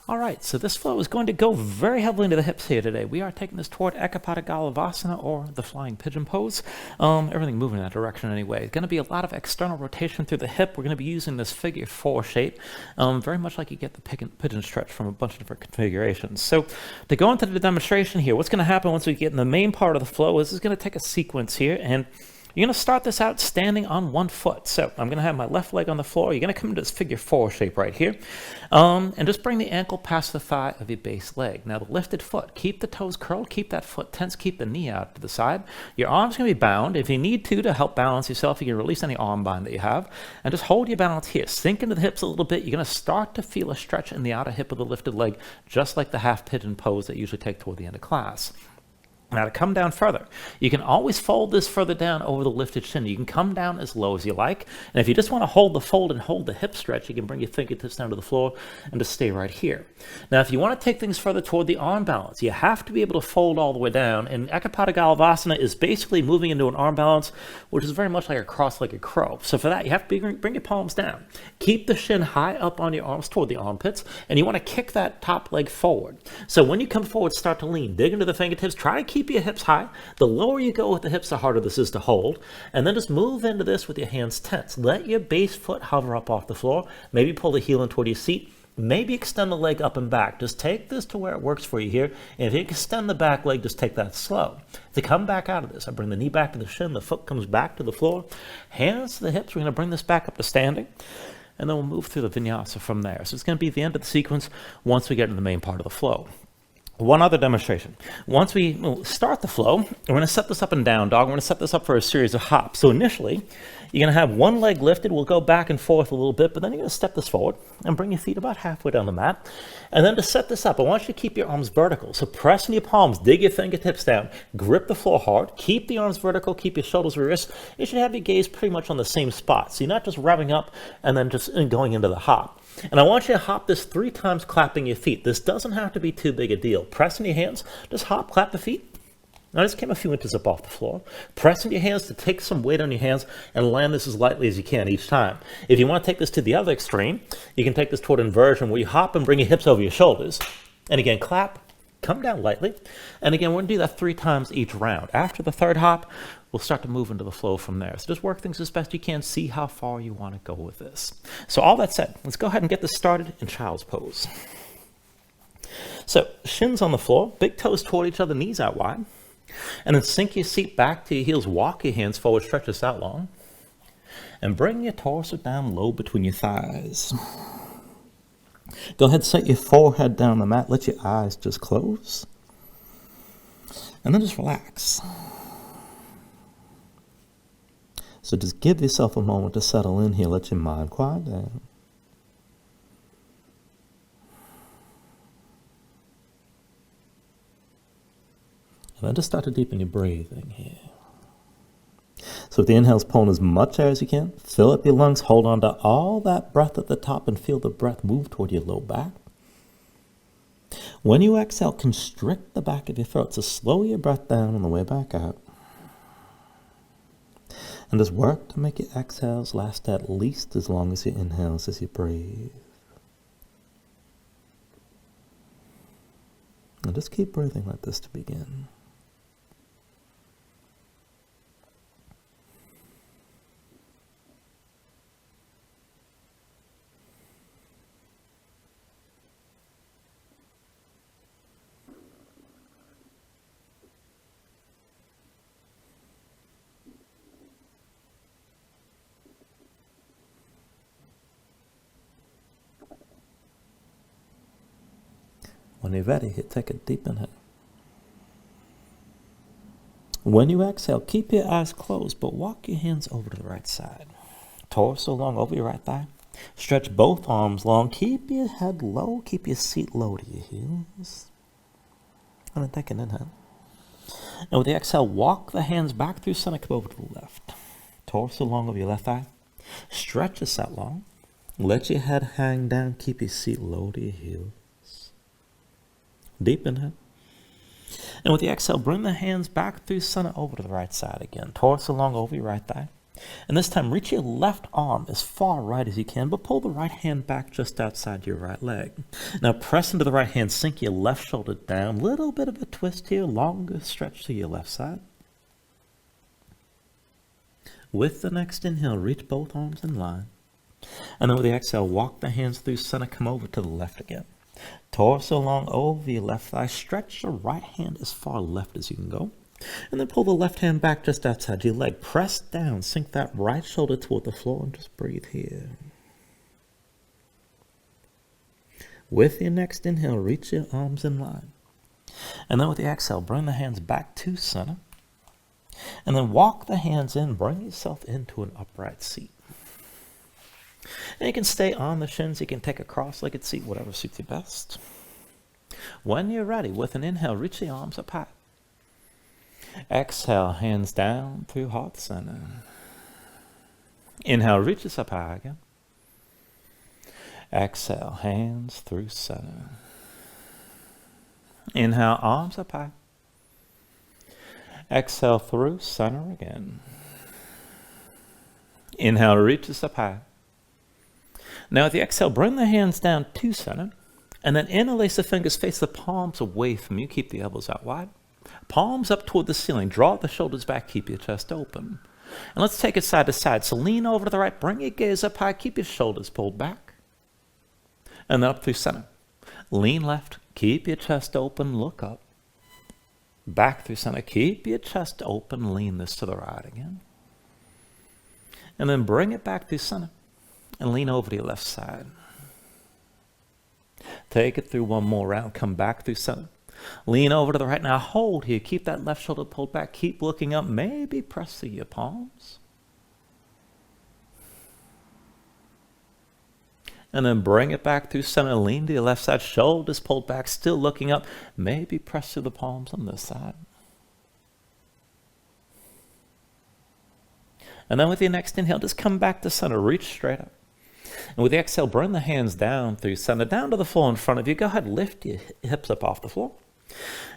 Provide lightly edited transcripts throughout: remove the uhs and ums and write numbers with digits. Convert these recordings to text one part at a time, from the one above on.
All right, so this flow is going to go very heavily into the hips here today. We are taking this toward Galavasana, or the flying pigeon pose. Everything moving in that direction anyway. It's going to be a lot of external rotation through the hip. We're going to be using this figure 4 shape, very much like you get the pigeon stretch from a bunch of different configurations. So to go into the demonstration here, what's going to happen once we get in the main part of the flow is it's going to take a sequence here, and you're going to start this out standing on 1 foot. So I'm going to have my left leg on the floor. You're going to come into this figure 4 shape right here. And just bring the ankle past the thigh of your base leg. Now the lifted foot, keep the toes curled, keep that foot tense, keep the knee out to the side. Your arm's going to be bound. If you need to help balance yourself, you can release any arm bind that you have. And just hold your balance here. Sink into the hips a little bit. You're going to start to feel a stretch in the outer hip of the lifted leg, just like the half pigeon pose that you usually take toward the end of class. Now to come down further, you can always fold this further down over the lifted shin. You can come down as low as you like. And if you just want to hold the fold and hold the hip stretch, you can bring your fingertips down to the floor and just stay right here. Now if you want to take things further toward the arm balance, you have to be able to fold all the way down. And Galavasana is basically moving into an arm balance, which is very much like a cross-legged crow. So for that, you have to bring your palms down. Keep the shin high up on your arms toward the armpits, and you want to kick that top leg forward. So when you come forward, start to lean. Dig into the fingertips. Try to keep your hips high. The lower you go with the hips, the harder this is to hold. And then just move into this with your hands tense. Let your base foot hover up off the floor. Maybe pull the heel in toward your seat. Maybe extend the leg up and back. Just take this to where it works for you here. And if you extend the back leg, just take that slow. To come back out of this, I bring the knee back to the shin. The foot comes back to the floor. Hands to the hips. We're going to bring this back up to standing. And then we'll move through the Vinyasa from there. So it's going to be the end of the sequence once we get to the main part of the flow. One other demonstration. Once we start the flow, we're going to set this up in down dog. We're going to set this up for a series of hops. So initially, you're going to have one leg lifted. We'll go back and forth a little bit, but then you're going to step this forward and bring your feet about halfway down the mat. And then to set this up, I want you to keep your arms vertical. So press in your palms, dig your fingertips down, grip the floor hard, keep the arms vertical, keep your shoulders reversed. You should have your gaze pretty much on the same spot. So you're not just revving up and then just going into the hop. And I want you to hop this 3 times, clapping your feet. This doesn't have to be too big a deal. Press in your hands, just hop, clap the feet. Now just came a few inches up off the floor. Press in your hands to take some weight on your hands and land this as lightly as you can each time. If you want to take this to the other extreme, you can take this toward inversion where you hop and bring your hips over your shoulders. And again, clap, come down lightly. And again, we're going to do that 3 times each round. After the 3rd hop, we'll start to move into the flow from there. So just work things as best you can. See how far you want to go with this. So all that said, let's go ahead and get this started in child's pose. So shins on the floor, big toes toward each other, knees out wide. And then sink your seat back to your heels. Walk your hands forward, stretch this out long. And bring your torso down low between your thighs. Go ahead, set your forehead down on the mat. Let your eyes just close. And then just relax. So just give yourself a moment to settle in here. Let your mind quiet down. And then just start to deepen your breathing here. So with the inhales, pulling as much air as you can. Fill up your lungs. Hold on to all that breath at the top and feel the breath move toward your low back. When you exhale, constrict the back of your throat. So slow your breath down on the way back out. And just work to make your exhales last at least as long as your inhales as you breathe. And just keep breathing like this to begin. When you're ready, take a deep inhale. When you exhale, keep your eyes closed, but walk your hands over to the right side. Torso long over your right thigh. Stretch both arms long. Keep your head low. Keep your seat low to your heels. And then take an inhale. And with the exhale, walk the hands back through center, come over to the left. Torso long over your left thigh. Stretch this out long. Let your head hang down. Keep your seat low to your heels. Deep inhale. And with the exhale, bring the hands back through center over to the right side again. Torso long over your right thigh. And this time, reach your left arm as far right as you can, but pull the right hand back just outside your right leg. Now press into the right hand, sink your left shoulder down. Little bit of a twist here, longer stretch to your left side. With the next inhale, reach both arms in line. And then with the exhale, walk the hands through center, come over to the left again. Torso long over your left thigh. Stretch your right hand as far left as you can go. And then pull the left hand back just outside your leg. Press down, sink that right shoulder toward the floor, and just breathe here. With your next inhale, reach your arms in line. And then with the exhale, bring the hands back to center. And then walk the hands in, bring yourself into an upright seat. And you can stay on the shins, you can take a cross-legged seat, whatever suits you best. When you're ready, with an inhale, reach the arms up high. Exhale, hands down through heart center. Inhale, reaches up high again. Exhale, hands through center. Inhale, arms up high. Exhale through center again. Inhale, reaches up high. Now with the exhale, bring the hands down to center, and then interlace the fingers, face the palms away from you. Keep the elbows out wide. Palms up toward the ceiling. Draw the shoulders back. Keep your chest open. And let's take it side to side. So lean over to the right. Bring your gaze up high. Keep your shoulders pulled back. And then up through center. Lean left. Keep your chest open. Look up. Back through center. Keep your chest open. Lean this to the right again. And then bring it back through center. And lean over to your left side. Take it through one more round. Come back through center. Lean over to the right. Now hold here. Keep that left shoulder pulled back. Keep looking up. Maybe press through your palms. And then bring it back through center. Lean to your left side. Shoulders pulled back. Still looking up. Maybe press through the palms on this side. And then with your next inhale, just come back to center. Reach straight up. And with the exhale, bring the hands down through center, down to the floor in front of you. Go ahead, lift your hips up off the floor.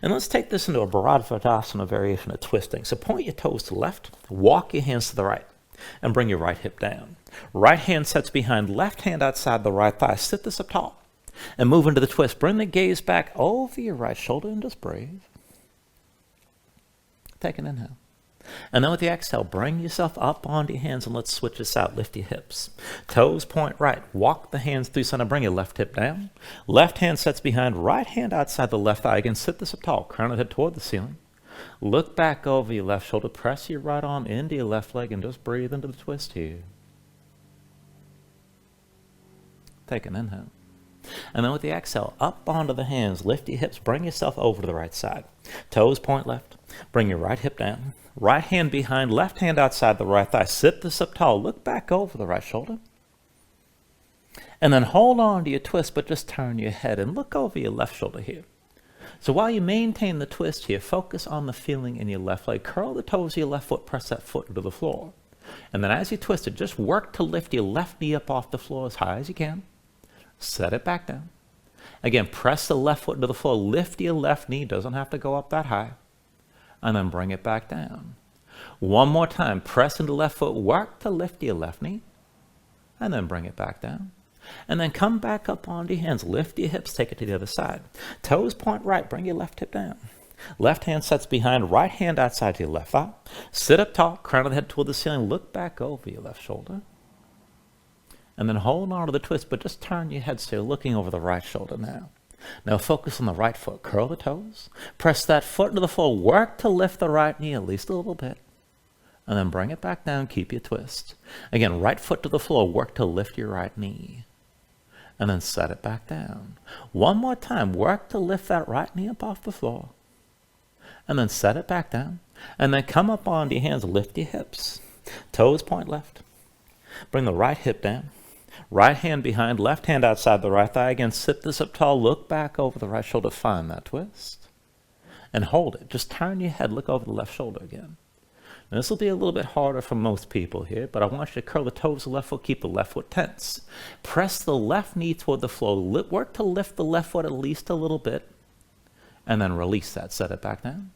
And let's take this into a Galavasana variation of twisting. So point your toes to the left, walk your hands to the right, and bring your right hip down. Right hand sets behind, left hand outside the right thigh. Sit this up tall and move into the twist. Bring the gaze back over your right shoulder and just breathe. Take an inhale. And then with the exhale, bring yourself up onto your hands and let's switch this out. Lift your hips. Toes point right. Walk the hands through center. Bring your left hip down. Left hand sets behind. Right hand outside the left thigh. Again, sit this up tall. Crown of the head toward the ceiling. Look back over your left shoulder. Press your right arm into your left leg and just breathe into the twist here. Take an inhale. And then with the exhale, up onto the hands. Lift your hips. Bring yourself over to the right side. Toes point left. Bring your right hip down. Right hand behind, left hand outside the right thigh. Sit this up tall. Look back over the right shoulder. And then hold on to your twist, but just turn your head and look over your left shoulder here. So while you maintain the twist here, focus on the feeling in your left leg. Curl the toes of your left foot, press that foot into the floor. And then as you twist it, just work to lift your left knee up off the floor as high as you can. Set it back down. Again, press the left foot into the floor. Lift your left knee. Doesn't have to go up that high. And then bring it back down. One more time. Press into the left foot. Work to lift your left knee. And then bring it back down. And then come back up onto your hands. Lift your hips. Take it to the other side. Toes point right. Bring your left hip down. Left hand sets behind. Right hand outside your left thigh. Sit up tall. Crown of the head toward the ceiling. Look back over your left shoulder. And then hold on to the twist, but just turn your head so you're looking over the right shoulder now. Now focus on the right foot. Curl the toes. Press that foot into the floor. Work to lift the right knee at least a little bit. And then bring it back down. Keep your twist. Again, right foot to the floor. Work to lift your right knee. And then set it back down. One more time. Work to lift that right knee up off the floor. And then set it back down. And then come up onto your hands. Lift your hips. Toes point left. Bring the right hip down. Right hand behind, left hand outside the right thigh. Again, sit this up tall. Look back over the right shoulder. Find that twist. And hold it. Just turn your head. Look over the left shoulder again. Now, this will be a little bit harder for most people here, but I want you to curl the toes of the left foot. Keep the left foot tense. Press the left knee toward the floor. Work to lift the left foot at least a little bit. And then release that. Set it back down.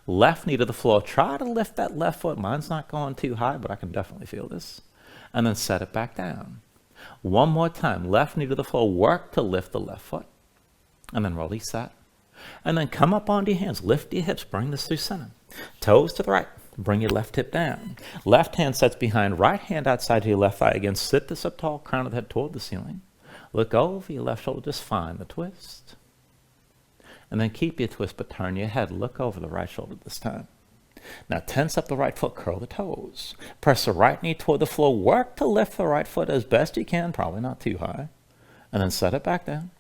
Left knee to the floor. Try to lift that left foot. Mine's not going too high, but I can definitely feel this. And then set it back down. One more time. Left knee to the floor. Work to lift the left foot. And then release that. And then come up onto your hands. Lift your hips. Bring this through center. Toes to the right. Bring your left hip down. Left hand sets behind. Right hand outside to your left thigh. Again, sit this up tall. Crown of the head toward the ceiling. Look over your left shoulder. Just find the twist. And then keep your twist, but turn your head. Look over the right shoulder this time. Now tense up the right foot, curl the toes. Press the right knee toward the floor. Work to lift the right foot as best you can, probably not too high. And then set it back down.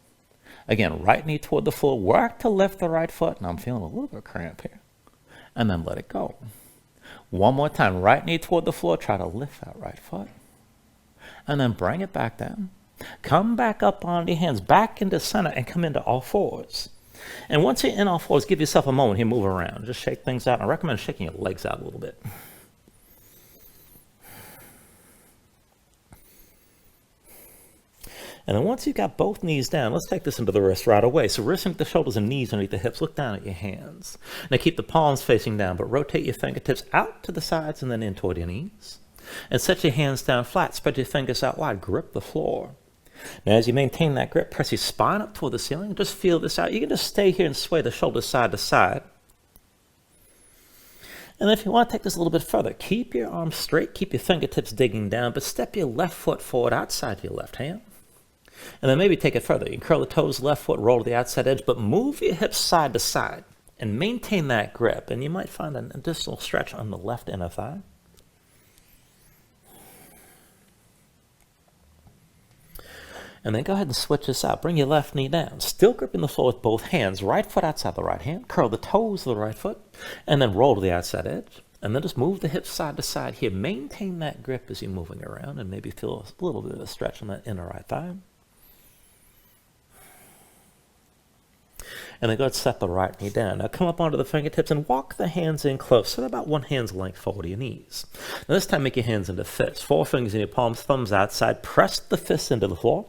Again, right knee toward the floor. Work to lift the right foot. And I'm feeling a little bit of cramp here. And then let it go. One more time. Right knee toward the floor. Try to lift that right foot. And then bring it back down. Come back up on your hands, back into center, and come into all fours. And once you're in all fours, give yourself a moment here, move around. Just shake things out. I recommend shaking your legs out a little bit. And then once you've got both knees down, let's take this into the wrist right away. So wrists underneath the shoulders and knees underneath the hips. Look down at your hands. Now keep the palms facing down, but rotate your fingertips out to the sides and then in toward your knees. And set your hands down flat. Spread your fingers out wide. Grip the floor. Now, as you maintain that grip, press your spine up toward the ceiling. Just feel this out. You can just stay here and sway the shoulders side to side. And if you want to take this a little bit further, keep your arms straight, keep your fingertips digging down, but step your left foot forward outside your left hand. And then maybe take it further. You can curl the toes, left foot, roll to the outside edge, but move your hips side to side and maintain that grip. And you might find an additional stretch on the left inner thigh. And then go ahead and switch this out. Bring your left knee down. Still gripping the floor with both hands. Right foot outside the right hand. Curl the toes of the right foot. And then roll to the outside edge. And then just move the hips side to side here. Maintain that grip as you're moving around. And maybe feel a little bit of a stretch on that inner right thigh. And then go ahead and set the right knee down. Now come up onto the fingertips and walk the hands in close. So about one hand's length forward to your knees. Now this time make your hands into fists. Forefingers in your palms, thumbs outside. Press the fists into the floor.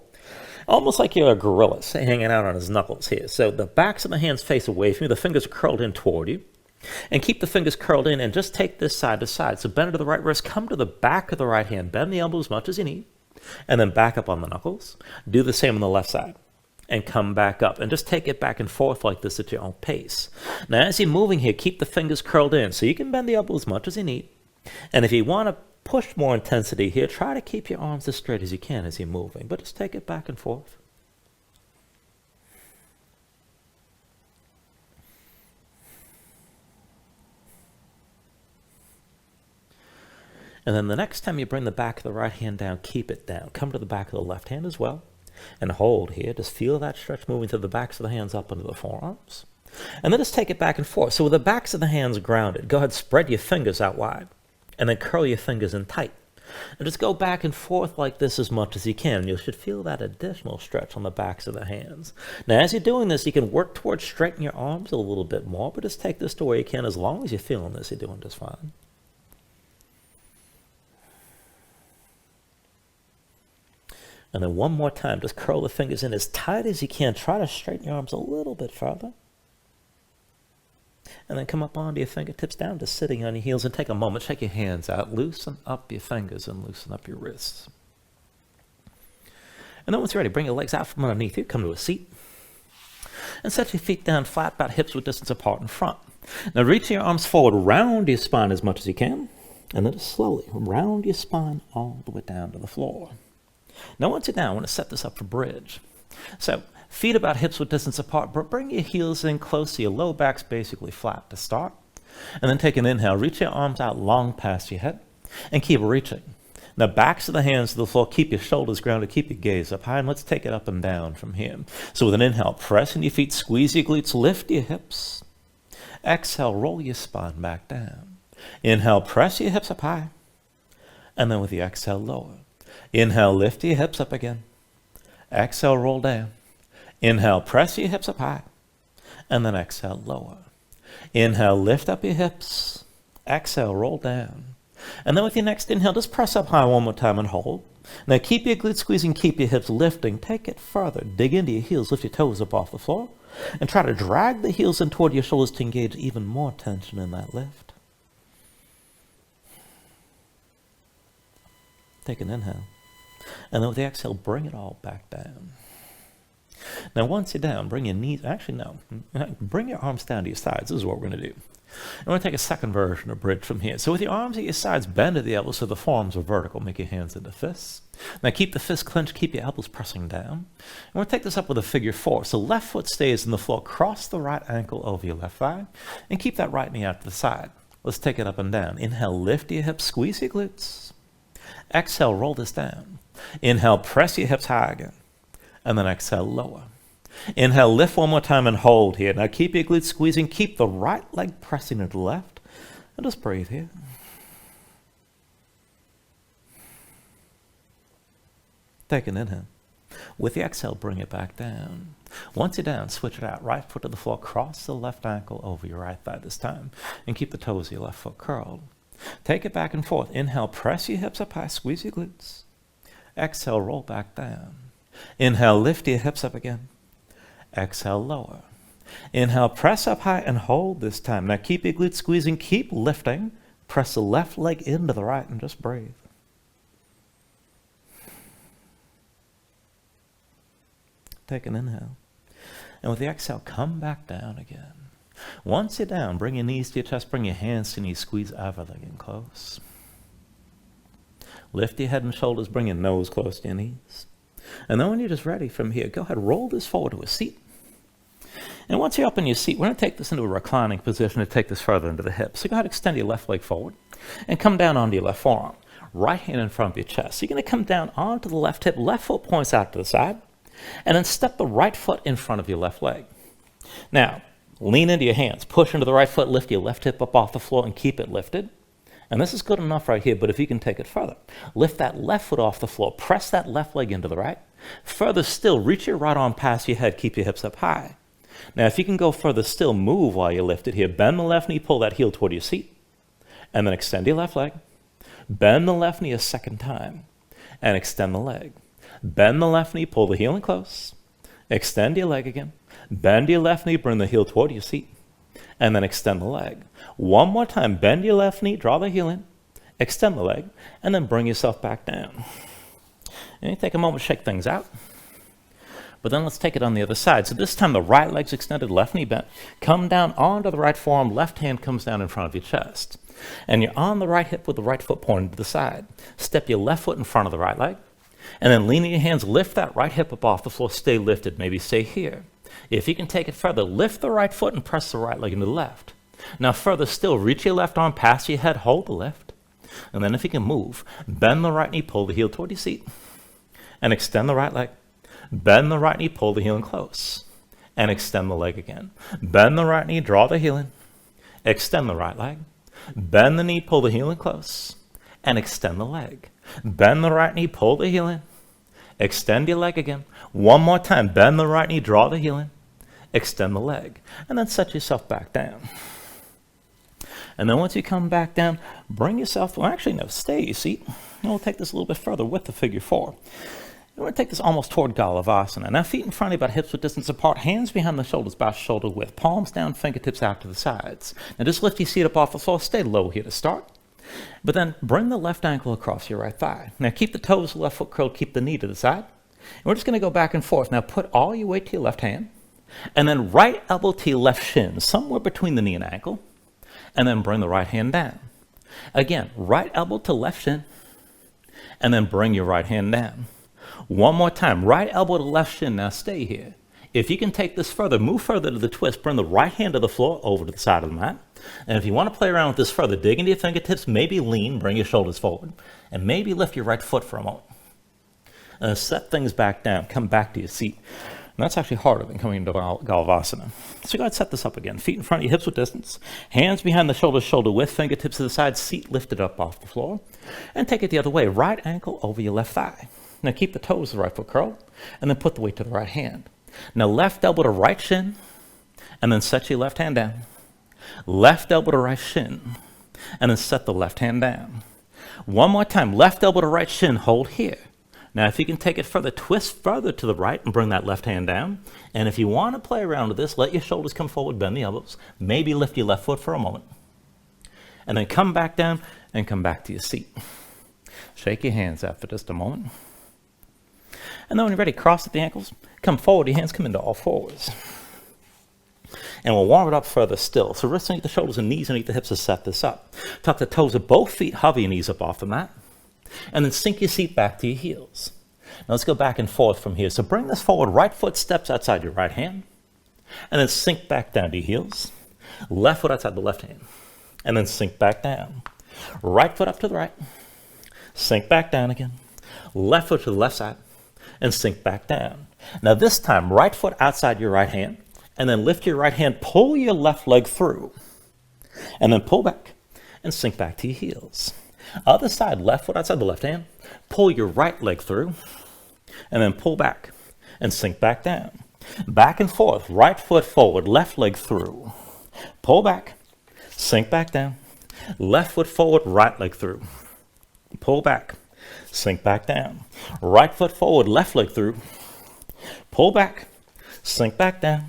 Almost like you're a gorilla hanging out on his knuckles here. So the backs of the hands face away from you. The fingers are curled in toward you. And keep the fingers curled in and just take this side to side. So bend to the right wrist. Come to the back of the right hand. Bend the elbow as much as you need. And then back up on the knuckles. Do the same on the left side. And come back up. And just take it back and forth like this at your own pace. Now as you're moving here, keep the fingers curled in. So you can bend the elbow as much as you need. And if you want to push more intensity here, try to keep your arms as straight as you can as you're moving, but just take it back and forth. And then the next time you bring the back of the right hand down, keep it down. Come to the back of the left hand as well. And hold here. Just feel that stretch moving through the backs of the hands up into the forearms. And then just take it back and forth. So with the backs of the hands grounded, go ahead, spread your fingers out wide. And then curl your fingers in tight. And just go back and forth like this as much as you can. And you should feel that additional stretch on the backs of the hands. Now, as you're doing this, you can work towards straightening your arms a little bit more, but just take this to where you can. As long as you're feeling this, you're doing just fine. And then one more time, just curl the fingers in as tight as you can. Try to straighten your arms a little bit further. And then come up onto your fingertips down to sitting on your heels and take a moment. Shake your hands out. Loosen up your fingers and loosen up your wrists. And then once you're ready, bring your legs out from underneath you. Come to a seat. And set your feet down flat, about hips width distance apart in front. Now reach your arms forward. Round your spine as much as you can. And then just slowly round your spine all the way down to the floor. Now once you're down, I want to set this up for bridge. So feet about hips width distance apart, but bring your heels in close so your low back's basically flat to start. And then take an inhale. Reach your arms out long past your head and keep reaching. Now backs of the hands to the floor. Keep your shoulders grounded. Keep your gaze up high. And let's take it up and down from here. So with an inhale, press in your feet, squeeze your glutes, lift your hips. Exhale, roll your spine back down. Inhale, press your hips up high. And then with your exhale, lower. Inhale, lift your hips up again. Exhale, roll down. Inhale, press your hips up high. And then exhale, lower. Inhale, lift up your hips. Exhale, roll down. And then with your next inhale, just press up high one more time and hold. Now keep your glutes squeezing, keep your hips lifting. Take it further. Dig into your heels, lift your toes up off the floor, and try to drag the heels in toward your shoulders to engage even more tension in that lift. Take an inhale. And then with the exhale, bring it all back down. Now once you're down, bring your knees, actually no, bring your arms down to your sides. This is what we're going to do. And we're going to take a second version of bridge from here. So with your arms at your sides, bend at the elbows so the forearms are vertical. Make your hands into fists. Now keep the fists clenched, keep your elbows pressing down. And we're going to take this up with a figure four. So left foot stays on the floor, cross the right ankle over your left thigh, and keep that right knee out to the side. Let's take it up and down. Inhale, lift your hips, squeeze your glutes. Exhale, roll this down. Inhale, press your hips high again. And then exhale, lower. Inhale, lift one more time and hold here. Now keep your glutes squeezing. Keep the right leg pressing to the left. And just breathe here. Take an inhale. With the exhale, bring it back down. Once you're down, switch it out. Right foot to the floor. Cross the left ankle over your right thigh this time. And keep the toes of your left foot curled. Take it back and forth. Inhale, press your hips up high. Squeeze your glutes. Exhale, roll back down. Inhale, lift your hips up again. Exhale, lower. Inhale, press up high and hold this time. Now keep your glutes squeezing, keep lifting. Press the left leg into the right and just breathe. Take an inhale. And with the exhale, come back down again. Once you're down, bring your knees to your chest, bring your hands to your knees, squeeze everything in close. Lift your head and shoulders, bring your nose close to your knees. And then when you're just ready from here, go ahead, roll this forward to a seat. And once you're up in your seat, we're going to take this into a reclining position to take this further into the hips. So go ahead, extend your left leg forward and come down onto your left forearm. Right hand in front of your chest. So you're going to come down onto the left hip, left foot points out to the side, and then step the right foot in front of your left leg. Now, lean into your hands, push into the right foot, lift your left hip up off the floor and keep it lifted. And this is good enough right here, but if you can take it further, lift that left foot off the floor, press that left leg into the right. Further still, reach your right arm past your head, keep your hips up high. Now, if you can go further still, move while you're lifted here. Bend the left knee, pull that heel toward your seat, and then extend your left leg. Bend the left knee a second time, and extend the leg. Bend the left knee, pull the heel in close. Extend your leg again. Bend your left knee, bring the heel toward your seat, and then extend the leg. One more time, bend your left knee, draw the heel in, extend the leg, and then bring yourself back down. And you take a moment to shake things out. But then let's take it on the other side. So this time the right leg's extended, left knee bent. Come down onto the right forearm, left hand comes down in front of your chest. And you're on the right hip with the right foot pointed to the side. Step your left foot in front of the right leg. And then leaning your hands, lift that right hip up off the floor, stay lifted, maybe stay here. If you can take it further, lift the right foot and press the right leg into the left. Now further still, reach your left arm past your head, hold the lift. And then if you can move, bend the right knee, pull the heel toward your seat. And extend the right leg. Bend the right knee, pull the heel in close. And extend the leg again. Bend the right knee, draw the heel in. Extend the right leg. Bend the knee, pull the heel in close. And extend the leg. Bend the right knee, pull the heel in. Extend your leg again. One more time, bend the right knee, draw the heel in. Extend the leg. And then set yourself back down. And then once you come back down, bring yourself, well actually no, stay your seat. And we'll take this a little bit further with the figure four. And we're going to take this almost toward Galavasana. Now feet in front of you, about hips width distance apart, hands behind the shoulders, about shoulder width, palms down, fingertips out to the sides. Now just lift your seat up off the floor, stay low here to start. But then bring the left ankle across your right thigh. Now keep the toes of the left foot curled, keep the knee to the side. And we're just going to go back and forth. Now put all your weight to your left hand, and then right elbow to your left shin, somewhere between the knee and ankle, and then bring the right hand down. Again, right elbow to left shin, and then bring your right hand down. One more time, right elbow to left shin, now stay here. If you can take this further, move further to the twist, bring the right hand to the floor over to the side of the mat. And if you want to play around with this further, dig into your fingertips, maybe lean, bring your shoulders forward, and maybe lift your right foot for a moment. Set things back down, come back to your seat. And that's actually harder than coming into Galavasana. So go ahead and set this up again. Feet in front of you, hips width distance. Hands behind the shoulders, shoulder width, fingertips to the side, seat lifted up off the floor. And take it the other way, right ankle over your left thigh. Now keep the toes of the right foot curled, and then put the weight to the right hand. Now left elbow to right shin, and then set your left hand down. Left elbow to right shin, and then set the left hand down. One more time, left elbow to right shin, hold here. Now, if you can take it further, twist further to the right and bring that left hand down. And if you want to play around with this, let your shoulders come forward, bend the elbows. Maybe lift your left foot for a moment. And then come back down and come back to your seat. Shake your hands out for just a moment. And then when you're ready, cross at the ankles. Come forward, your hands come into all fours. And we'll warm it up further still. So wrists underneath the shoulders and knees underneath the hips to set this up. Tuck the toes of both feet, hover your knees up off the mat. And then sink your seat back to your heels. Now let's go back and forth from here. So bring this forward. Right foot steps outside your right hand. And then sink back down to your heels. Left foot outside the left hand. And then sink back down. Right foot up to the right. Sink back down again. Left foot to the left side. And sink back down. Now this time, right foot outside your right hand. And then lift your right hand, pull your left leg through. And then pull back and sink back to your heels. Other side, left foot outside the left hand. Pull your right leg through. And then pull back and sink back down. Back and forth, right foot forward, left leg through. Pull back, sink back down. Left foot forward, right leg through. Pull back, sink back down. Right foot forward, left leg through. Pull back, sink back down.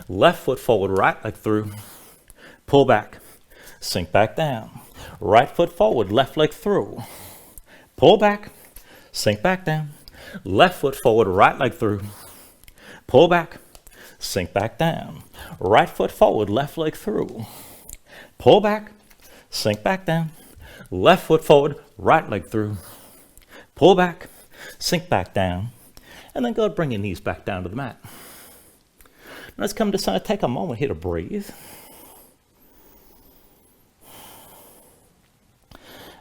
Left foot forward, right leg through. Pull back, sink back down. Right foot forward, left leg through. Pull back, sink back down. Left foot forward, right leg through. Pull back, sink back down. Right foot forward, left leg through. Pull back, sink back down. Left foot forward, right leg through. Pull back, sink back down. And then go and bring your knees back down to the mat. Let's come to side. Take a moment here to breathe.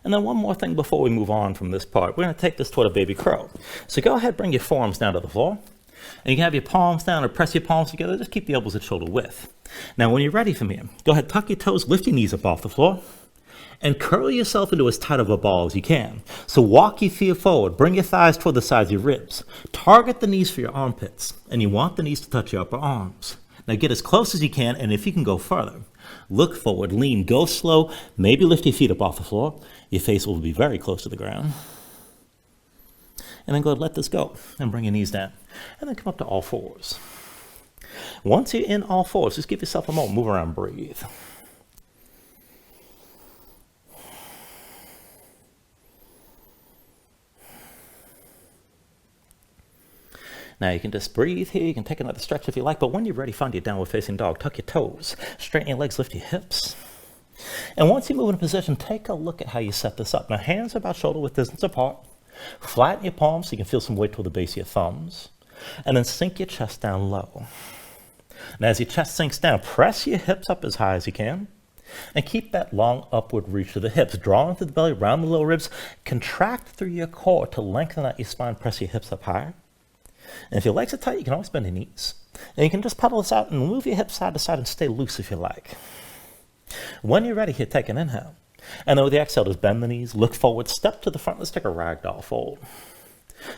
And then one more thing before we move on from this part. We're going to take this toward a baby crow. So go ahead, bring your forearms down to the floor. And you can have your palms down or press your palms together. Just keep the elbows at shoulder width. Now, when you're ready from here, go ahead, tuck your toes, lift your knees up off the floor. And curl yourself into as tight of a ball as you can. So walk your feet forward. Bring your thighs toward the sides of your ribs. Target the knees for your armpits. And you want the knees to touch your upper arms. Now get as close as you can, and if you can go further, look forward, lean, go slow. Maybe lift your feet up off the floor. Your face will be very close to the ground. And then go ahead, let this go. And bring your knees down. And then come up to all fours. Once you're in all fours, just give yourself a moment. Move around, breathe. Now you can just breathe here, you can take another stretch if you like, but when you're ready, find your downward facing dog. Tuck your toes, straighten your legs, lift your hips. And once you move in a position, take a look at how you set this up. Now hands are about shoulder width distance apart. Flatten your palms so you can feel some weight toward the base of your thumbs. And then sink your chest down low. Now as your chest sinks down, press your hips up as high as you can. And keep that long upward reach to the hips. Draw into the belly, round the lower ribs. Contract through your core to lengthen out your spine, press your hips up higher. And if your legs are tight, you can always bend your knees. And you can just pedal this out and move your hips side to side and stay loose if you like. When you're ready here, take an inhale. And then with the exhale, just bend the knees, look forward, step to the front. Let's take a ragdoll fold.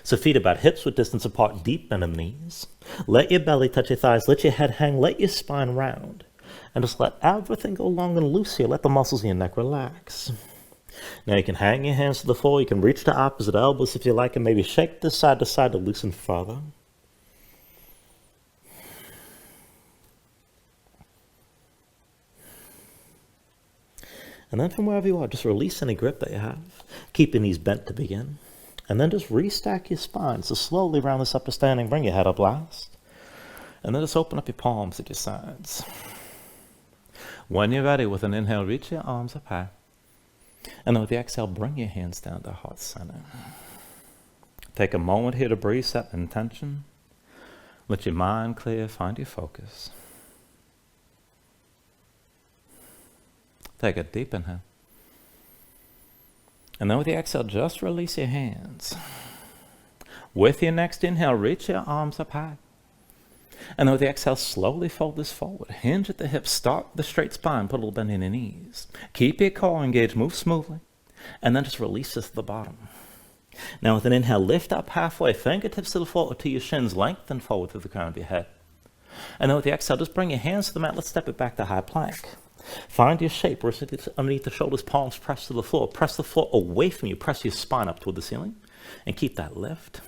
So feet about hips with distance apart, deep bend in the knees. Let your belly touch your thighs, let your head hang, let your spine round. And just let everything go long and loose here. Let the muscles in your neck relax. Now you can hang your hands to the floor. You can reach to opposite elbows if you like, and maybe shake this side to side to loosen further. And then from wherever you are, just release any grip that you have. Keep your knees bent to begin. And then just restack your spine. So slowly round this up to standing. Bring your head up last. And then just open up your palms at your sides. When you're ready, with an inhale, reach your arms up high. And then with the exhale, bring your hands down to heart center. Take a moment here to breathe, set an intention. Let your mind clear, find your focus. Take a deep inhale. And then with the exhale, just release your hands. With your next inhale, reach your arms up high. And then with the exhale, slowly fold this forward. Hinge at the hips, start the straight spine, put a little bend in your knees. Keep your core engaged, move smoothly. And then just release this to the bottom. Now with an inhale, lift up halfway, fingertips to the floor or to your shins, lengthen forward through the crown of your head. And then with the exhale, just bring your hands to the mat. Let's step it back to high plank. Find your shape. Wrist underneath the shoulders, palms press to the floor. Press the floor away from you. Press your spine up toward the ceiling. And keep that lift.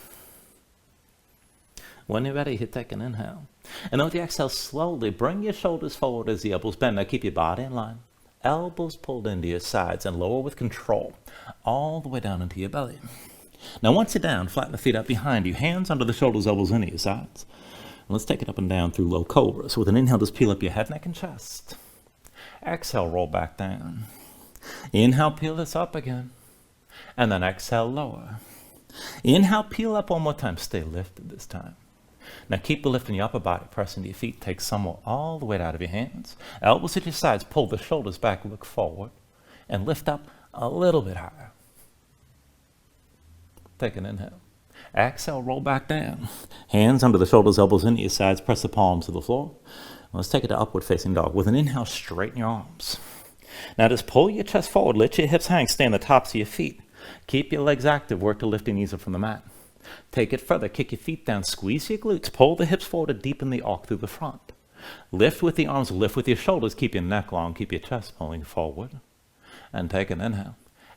When you're ready, you take an inhale. And on the exhale, slowly bring your shoulders forward as the elbows bend. Now keep your body in line. Elbows pulled into your sides and lower with control, all the way down into your belly. Now once you're down, flatten the feet out behind you, hands under the shoulders, elbows into your sides. And let's take it up and down through low cobra. So with an inhale, just peel up your head, neck, and chest. Exhale, roll back down. Inhale, peel this up again. And then exhale, lower. Inhale, peel up one more time. Stay lifted this time. Now keep the lift in your upper body, press into your feet, take some more all the weight out of your hands. Elbows at your sides, pull the shoulders back, look forward, and lift up a little bit higher. Take an inhale. Exhale, roll back down. Hands under the shoulders, elbows into your sides, press the palms to the floor. Let's take it to upward facing dog. With an inhale, straighten your arms. Now just pull your chest forward, let your hips hang, stay on the tops of your feet. Keep your legs active, work to lift your knees up from the mat. Take it further, kick your feet down, squeeze your glutes, pull the hips forward to deepen the arc through the front. Lift with the arms, lift with your shoulders, keep your neck long, keep your chest pulling forward. And take an inhale.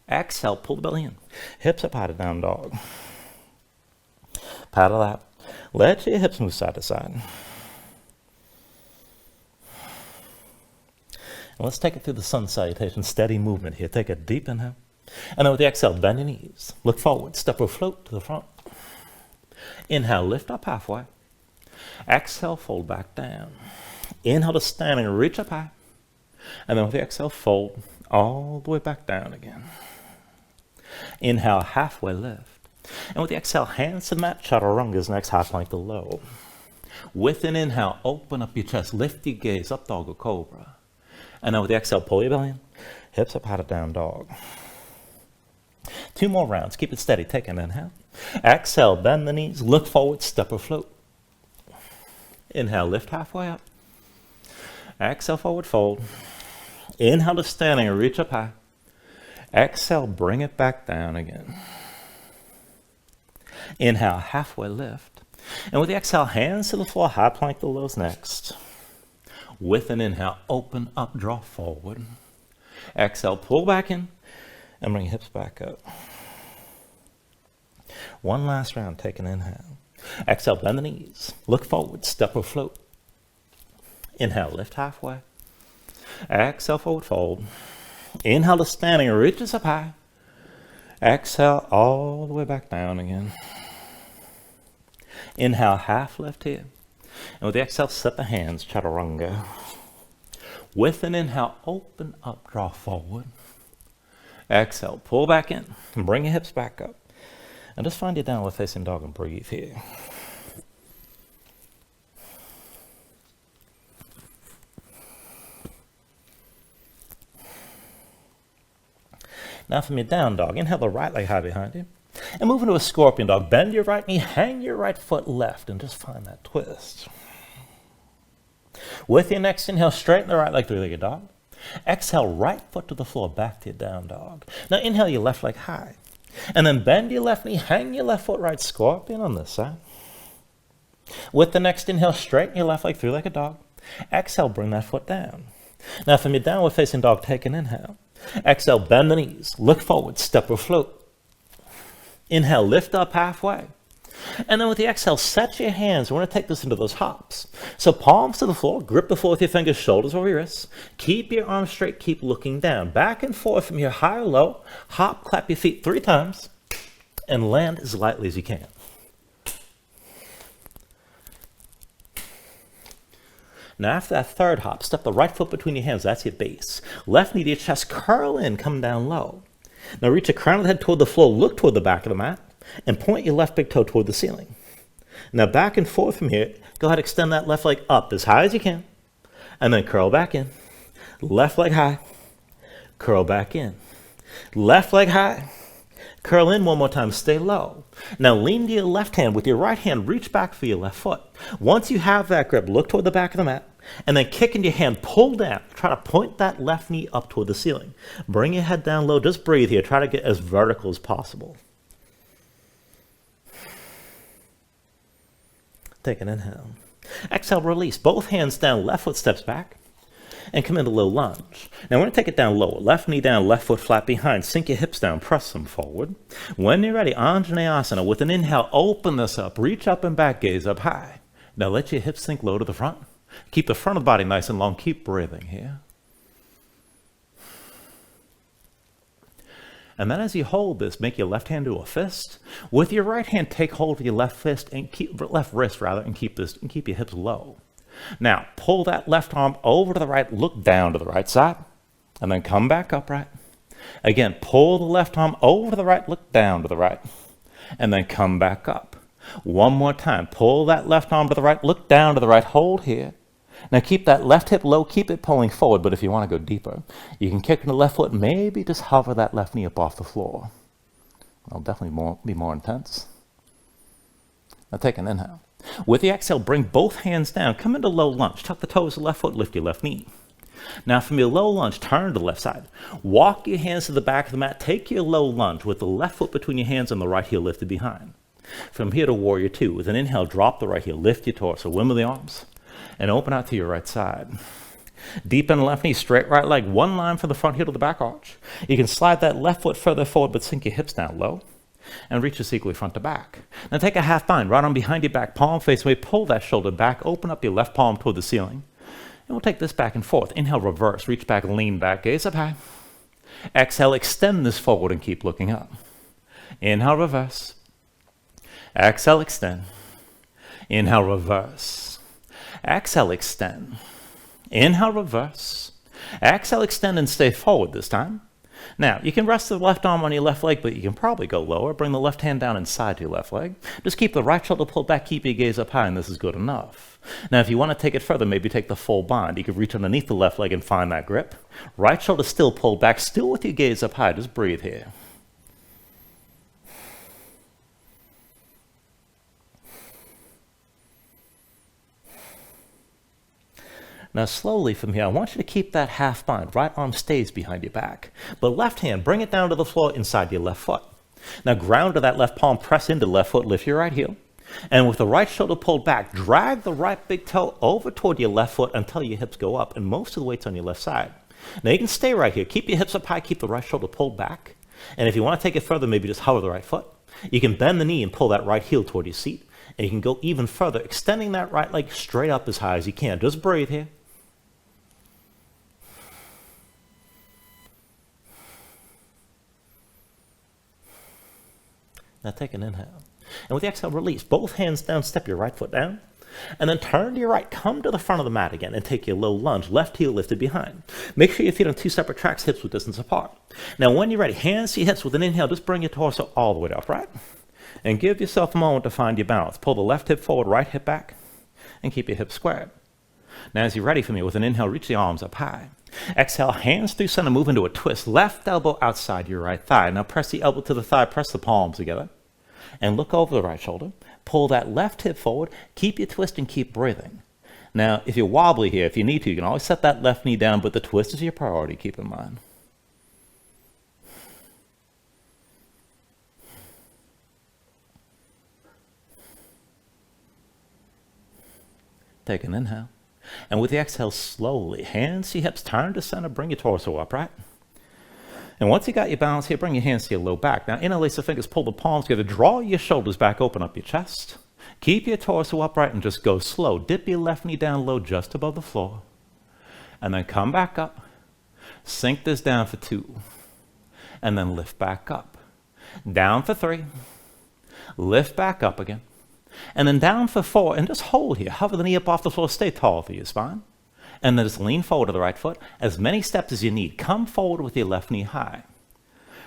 Exhale, pull the belly in. Hips up high to down dog. Paddle out. Let your hips move side to side. And let's take it through the sun salutation, steady movement here. Take a deep inhale. And then with the exhale, bend your knees. Look forward, step or float to the front. Inhale, lift up halfway. Exhale, fold back down. Inhale to stand and reach up high. And then with the exhale, fold all the way back down again. Inhale, halfway lift. And with the exhale, hands to the mat, chaturanga's next, high plank to low. With an inhale, open up your chest, lift your gaze, up dog or cobra. And then with the exhale, pull your belly in, hips up high to down dog. 2 more rounds, keep it steady, take an inhale. Exhale, bend the knees, look forward, step or float. Inhale, lift halfway up. Exhale, forward fold. Inhale to standing, reach up high. Exhale, bring it back down again. Inhale, halfway lift. And with the exhale, hands to the floor, high plank the lows next. With an inhale, open up, draw forward. Exhale, pull back in and bring your hips back up. One last round, take an inhale. Exhale, bend the knees, look forward, step or float. Inhale, lift halfway. Exhale, forward fold. Inhale to standing, reaches up high. Exhale, all the way back down again. Inhale, half lift here. And with the exhale, set the hands, chaturanga. With an inhale, open up, draw forward. Exhale, pull back in, and bring your hips back up. And just find your downward facing dog and breathe here. Now from your down dog, inhale the right leg high behind you. And move into a scorpion dog. Bend your right knee, hang your right foot left, and just find that twist. With your next inhale, straighten the right leg, 3-legged dog. Exhale, right foot to the floor, back to your down dog. Now inhale your left leg high. And then bend your left knee, hang your left foot right, scorpion on this side. With the next inhale, straighten your left leg, 3-legged dog. Exhale, bring that foot down. Now from your downward facing dog, take an inhale. Exhale, bend the knees, look forward, step or float. Inhale, lift up halfway. And then with the exhale, set your hands. We're going to take this into those hops. So palms to the floor, grip the floor with your fingers, shoulders over your wrists. Keep your arms straight, keep looking down. Back and forth from here, high or low. Hop, clap your feet 3 times, and land as lightly as you can. Now after that third hop, step the right foot between your hands, that's your base. Left knee to your chest, curl in, come down low. Now reach the crown of the head toward the floor, look toward the back of the mat, and point your left big toe toward the ceiling. Now back and forth from here, go ahead, extend that left leg up as high as you can, and then curl back in. Left leg high, curl back in. Left leg high, curl in one more time, stay low. Now lean to your left hand, with your right hand, reach back for your left foot. Once you have that grip, look toward the back of the mat, and then kick into your hand, pull down. Try to point that left knee up toward the ceiling. Bring your head down low, just breathe here. Try to get as vertical as possible. Take an inhale. Exhale, release. Both hands down, left foot steps back. and come into low lunge. Now we're going to take it down lower. Left knee down, left foot flat behind. Sink your hips down, press them forward. When you're ready, Anjaneyasana. With an inhale, open this up. Reach up and back, gaze up high. Now let your hips sink low to the front. Keep the front of the body nice and long. Keep breathing here. And then as you hold this, make your left hand to a fist. With your right hand, take hold of your left fist and left wrist and keep your hips low. Now, pull that left arm over to the right, look down to the right side, and then come back upright. Again, pull the left arm over to the right, look down to the right, and then come back up. One more time, pull that left arm to the right, look down to the right, hold here. Now keep that left hip low, keep it pulling forward, but if you want to go deeper, you can kick in the left foot, maybe just hover that left knee up off the floor. It'll definitely be more intense. Now take an inhale. With the exhale, bring both hands down, come into low lunge, tuck the toes of the left foot, lift your left knee. Now from your low lunge, turn to the left side. Walk your hands to the back of the mat, take your low lunge with the left foot between your hands and the right heel lifted behind. From here to warrior two, with an inhale, drop the right heel, lift your torso, wimble the arms, and open out to your right side. Deepen the left knee, straight right leg, one line from the front heel to the back arch. You can slide that left foot further forward, but sink your hips down low, and reach this equally front to back. Now take a half bind, right arm behind your back, palm face away, pull that shoulder back, open up your left palm toward the ceiling. And we'll take this back and forth. Inhale, reverse, reach back, lean back, gaze up high. Exhale, extend this forward and keep looking up. Inhale, reverse. Exhale, extend. Inhale, reverse. Exhale, extend. Inhale, reverse. Exhale, extend, and stay forward this time. Now, you can rest the left arm on your left leg, but you can probably go lower. Bring the left hand down inside your left leg. Just keep the right shoulder pulled back, keep your gaze up high, and this is good enough. Now, if you want to take it further, maybe take the full bind. You could reach underneath the left leg and find that grip. Right shoulder still pulled back, still with your gaze up high. Just breathe here. Now slowly from here, I want you to keep that half bind. Right arm stays behind your back. But left hand, bring it down to the floor inside your left foot. Now ground to that left palm, press into the left foot, lift your right heel. And with the right shoulder pulled back, drag the right big toe over toward your left foot until your hips go up. And most of the weight's on your left side. Now you can stay right here. Keep your hips up high, keep the right shoulder pulled back. And if you want to take it further, maybe just hover the right foot. You can bend the knee and pull that right heel toward your seat. And you can go even further, extending that right leg straight up as high as you can. Just breathe here. Now take an inhale. And with the exhale, release. Both hands down, step your right foot down. And then turn to your right. Come to the front of the mat again and take your low lunge. Left heel lifted behind. Make sure your feet on two separate tracks, hips width distance apart. Now when you're ready, hands to your hips with an inhale. Just bring your torso all the way to upright. And give yourself a moment to find your balance. Pull the left hip forward, right hip back. And keep your hips squared. Now as you're ready for me, with an inhale, reach the arms up high. Exhale, hands through center, move into a twist. Left elbow outside your right thigh. Now press the elbow to the thigh, press the palms together. And look over the right shoulder. Pull that left hip forward. Keep your twist and keep breathing. Now, if you're wobbly here, if you need to, you can always set that left knee down, but the twist is your priority, keep in mind. Take an inhale. And with the exhale, slowly, hands to your hips, turn to center, bring your torso upright. And once you got your balance here, bring your hands to your low back. Now interlace the fingers, pull the palms together, draw your shoulders back, open up your chest. Keep your torso upright and just go slow. Dip your left knee down low just above the floor. And then come back up. Sink this down for 2. And then lift back up. Down for 3. Lift back up again. And then down for 4. And just hold here. Hover the knee up off the floor. Stay tall through your spine. And then just lean forward to the right foot. As many steps as you need. Come forward with your left knee high.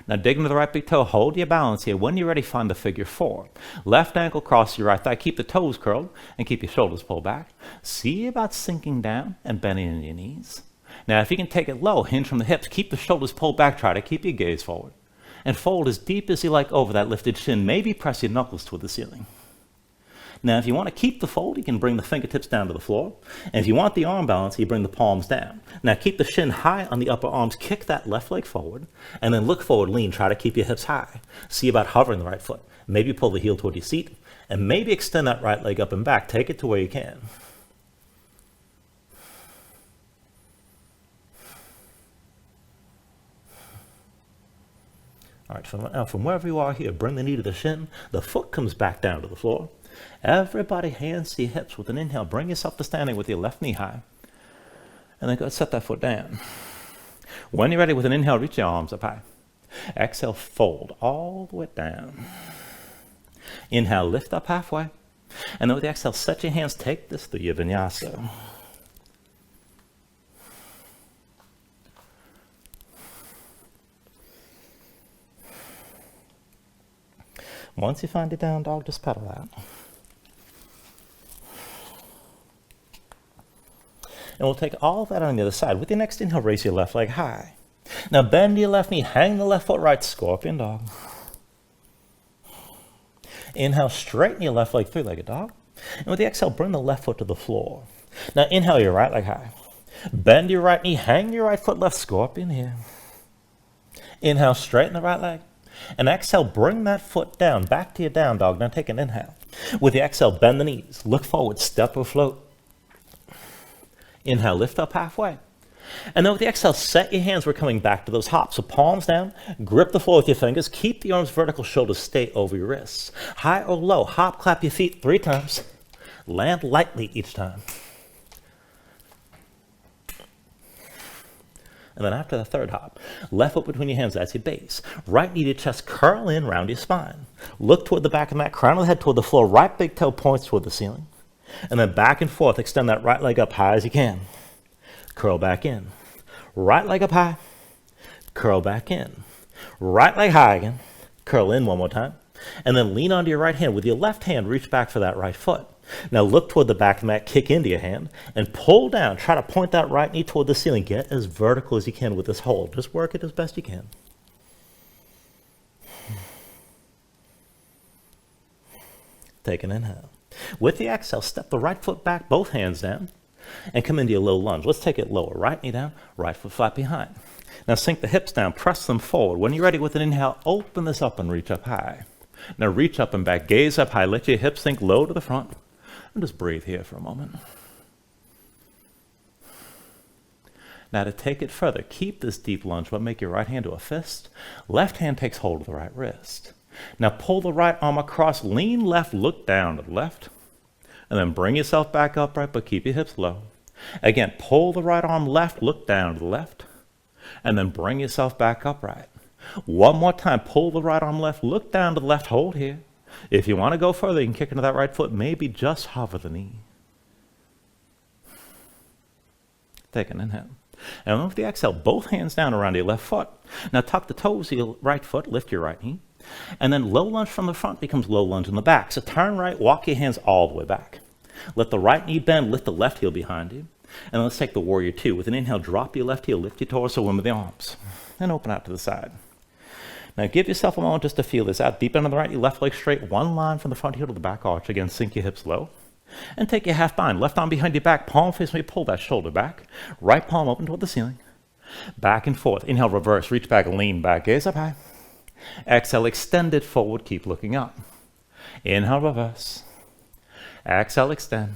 Now dig into the right big toe. Hold your balance here. When you're ready, find the figure 4. Left ankle cross your right thigh. Keep the toes curled and keep your shoulders pulled back. See about sinking down and bending in your knees. Now if you can take it low, hinge from the hips. Keep the shoulders pulled back. Try to keep your gaze forward. And fold as deep as you like over that lifted shin. Maybe press your knuckles toward the ceiling. Now, if you want to keep the fold, you can bring the fingertips down to the floor. And if you want the arm balance, you bring the palms down. Now, keep the shin high on the upper arms. Kick that left leg forward. And then look forward, lean. Try to keep your hips high. See about hovering the right foot. Maybe pull the heel toward your seat. And maybe extend that right leg up and back. Take it to where you can. All right, from wherever you are here, bring the knee to the shin. The foot comes back down to the floor. Everybody, hands to your hips. With an inhale, bring yourself to standing with your left knee high. And then go set that foot down. When you're ready, with an inhale, reach your arms up high. Exhale, fold all the way down. Inhale, lift up halfway. And then with the exhale, set your hands, take this through your vinyasa. Once you find your down dog, just pedal out. And we'll take all that on the other side. With your next inhale, raise your left leg high. Now bend your left knee, hang the left foot right, scorpion dog. Inhale, straighten your left leg, three-legged dog. And with the exhale, bring the left foot to the floor. Now inhale your right leg high. Bend your right knee, hang your right foot left, scorpion here. Inhale, straighten the right leg. And exhale, bring that foot down, back to your down dog. Now take an inhale. With the exhale, bend the knees, look forward, step or float. Inhale, lift up halfway. And then with the exhale, set your hands. We're coming back to those hops. So palms down, grip the floor with your fingers, keep the arms vertical, shoulders stay over your wrists. High or low, hop, clap your feet 3 times. Land lightly each time. And then after the third hop, left foot between your hands, that's your base. Right knee to chest, curl in, round your spine. Look toward the back of the mat, crown of the head toward the floor, right big toe points toward the ceiling. And then back and forth, extend that right leg up high as you can. Curl back in. Right leg up high. Curl back in. Right leg high again. Curl in one more time. And then lean onto your right hand. With your left hand, reach back for that right foot. Now look toward the back of the mat, kick into your hand, and pull down. Try to point that right knee toward the ceiling. Get as vertical as you can with this hold. Just work it as best you can. Take an inhale. With the exhale, step the right foot back, both hands down, and come into your low lunge. Let's take it lower. Right knee down, right foot flat behind. Now sink the hips down, press them forward. When you're ready, with an inhale, open this up and reach up high. Now reach up and back, gaze up high, let your hips sink low to the front, and just breathe here for a moment. Now to take it further, keep this deep lunge, but make your right hand to a fist. Left hand takes hold of the right wrist. Now pull the right arm across, lean left, look down to the left, and then bring yourself back upright, but keep your hips low. Again, pull the right arm left, look down to the left, and then bring yourself back upright. One more time, pull the right arm left, look down to the left, hold here. If you want to go further, you can kick into that right foot, maybe just hover the knee. Take an inhale. And with the exhale, both hands down around your left foot. Now tuck the toes of your right foot, lift your right knee. And then low lunge from the front becomes low lunge in the back. So turn right, walk your hands all the way back. Let the right knee bend, lift the left heel behind you. And let's take the warrior two. With an inhale, drop your left heel, lift your torso in with the arms. And open out to the side. Now give yourself a moment just to feel this out. Deep into the right, your left leg straight, one line from the front heel to the back arch. Again, sink your hips low. And take your half bind. Left arm behind your back, palm face when you pull that shoulder back. Right palm open toward the ceiling. Back and forth. Inhale, reverse, reach back, lean back, gaze up high. Exhale, extend it forward, keep looking up. Inhale, reverse. Exhale, extend.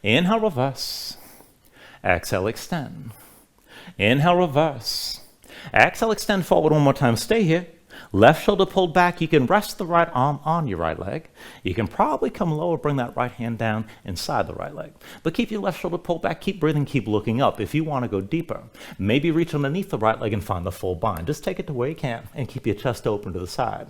Inhale, reverse. Exhale, extend. Inhale, reverse. Exhale, extend forward one more time. Stay here. Left shoulder pulled back. You can rest the right arm on your right leg. You can probably come lower, bring that right hand down inside the right leg. But keep your left shoulder pulled back. Keep breathing, keep looking up. If you want to go deeper, maybe reach underneath the right leg and find the full bind. Just take it to where you can and keep your chest open to the side.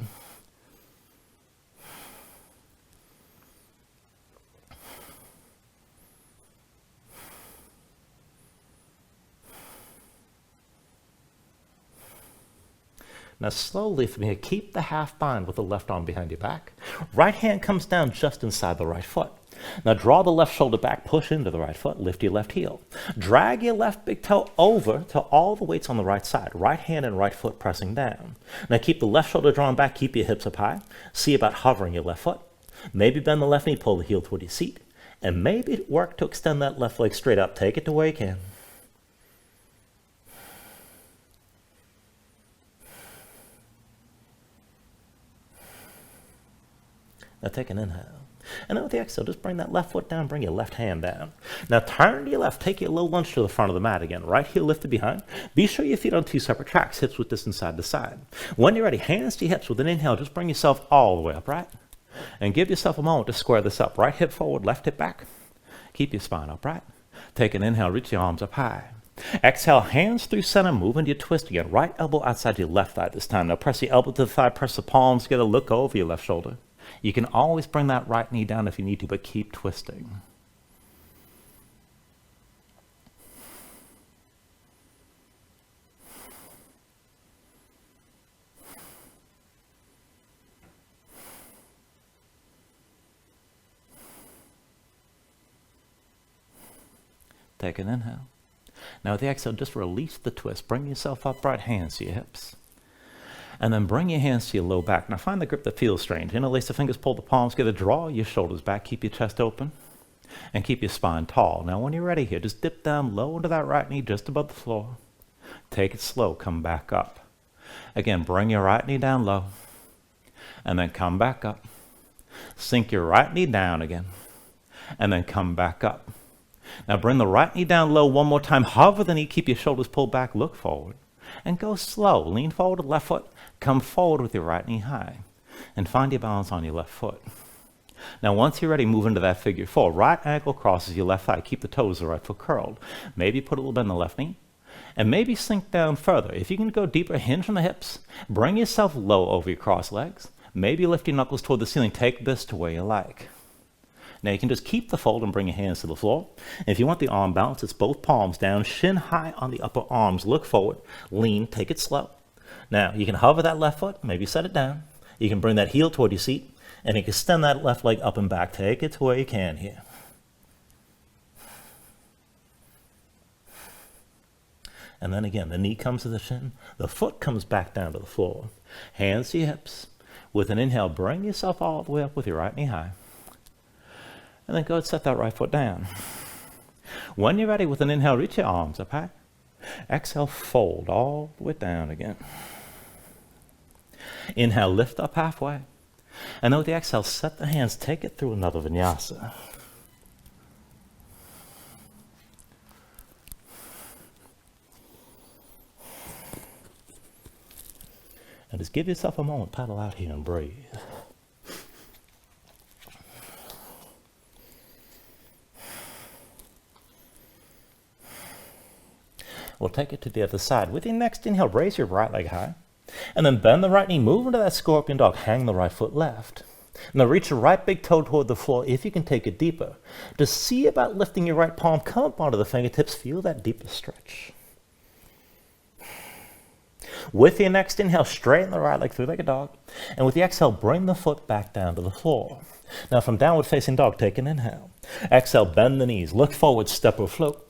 Now slowly from here, keep the half bind with the left arm behind your back. Right hand comes down just inside the right foot. Now draw the left shoulder back, push into the right foot, lift your left heel. Drag your left big toe over to all the weights on the right side. Right hand and right foot pressing down. Now keep the left shoulder drawn back, keep your hips up high. See about hovering your left foot. Maybe bend the left knee, pull the heel toward your seat. And maybe work to extend that left leg straight up. Take it to where you can. Now take an inhale. And then with the exhale, just bring that left foot down, bring your left hand down. Now turn to your left, take your low lunge to the front of the mat again. Right heel lifted behind. Be sure your feet on 2 separate tracks, hips width distance side to side. When you're ready, hands to your hips with an inhale, just bring yourself all the way upright. And give yourself a moment to square this up. Right hip forward, left hip back. Keep your spine upright. Take an inhale, reach your arms up high. Exhale, hands through center, move into your twist again. Right elbow outside your left thigh this time. Now press your elbow to the thigh, press the palms together, look over your left shoulder. You can always bring that right knee down if you need to, but keep twisting. Take an inhale. Now with the exhale, just release the twist. Bring yourself upright, hands to your hips. And then bring your hands to your low back. Now find the grip that feels strange. Interlace the fingers, pull the palms together, draw your shoulders back, keep your chest open, and keep your spine tall. Now when you're ready here, just dip down low into that right knee, just above the floor. Take it slow, come back up. Again, bring your right knee down low, and then come back up. Sink your right knee down again, and then come back up. Now bring the right knee down low one more time. Hover the knee, keep your shoulders pulled back, look forward. And go slow. Lean forward with the left foot. Come forward with your right knee high. And find your balance on your left foot. Now once you're ready, move into that figure 4. Right ankle crosses your left thigh. Keep the toes of the right foot curled. Maybe put a little bend in the left knee. And maybe sink down further. If you can go deeper, hinge from the hips. Bring yourself low over your crossed legs. Maybe lift your knuckles toward the ceiling. Take this to where you like. Now you can just keep the fold and bring your hands to the floor. And if you want the arm balance, it's both palms down, shin high on the upper arms. Look forward, lean, take it slow. Now you can hover that left foot, maybe set it down. You can bring that heel toward your seat, and you can extend that left leg up and back. Take it to where you can here. And then again, the knee comes to the shin, the foot comes back down to the floor. Hands to your hips. With an inhale, bring yourself all the way up with your right knee high. And then go and set that right foot down. When you're ready, with an inhale, reach your arms up high. Exhale, fold all the way down again. Inhale, lift up halfway. And then with the exhale, set the hands, take it through another vinyasa. And just give yourself a moment, paddle out here and breathe. We'll take it to the other side. With your next inhale, raise your right leg high. And then bend the right knee, move into that scorpion dog, hang the right foot left. Now reach your right big toe toward the floor if you can take it deeper. Just see about lifting your right palm, come up onto the fingertips, feel that deeper stretch. With your next inhale, straighten the right leg through like a dog. And with the exhale, bring the foot back down to the floor. Now from downward facing dog, take an inhale. Exhale, bend the knees, look forward, step or float.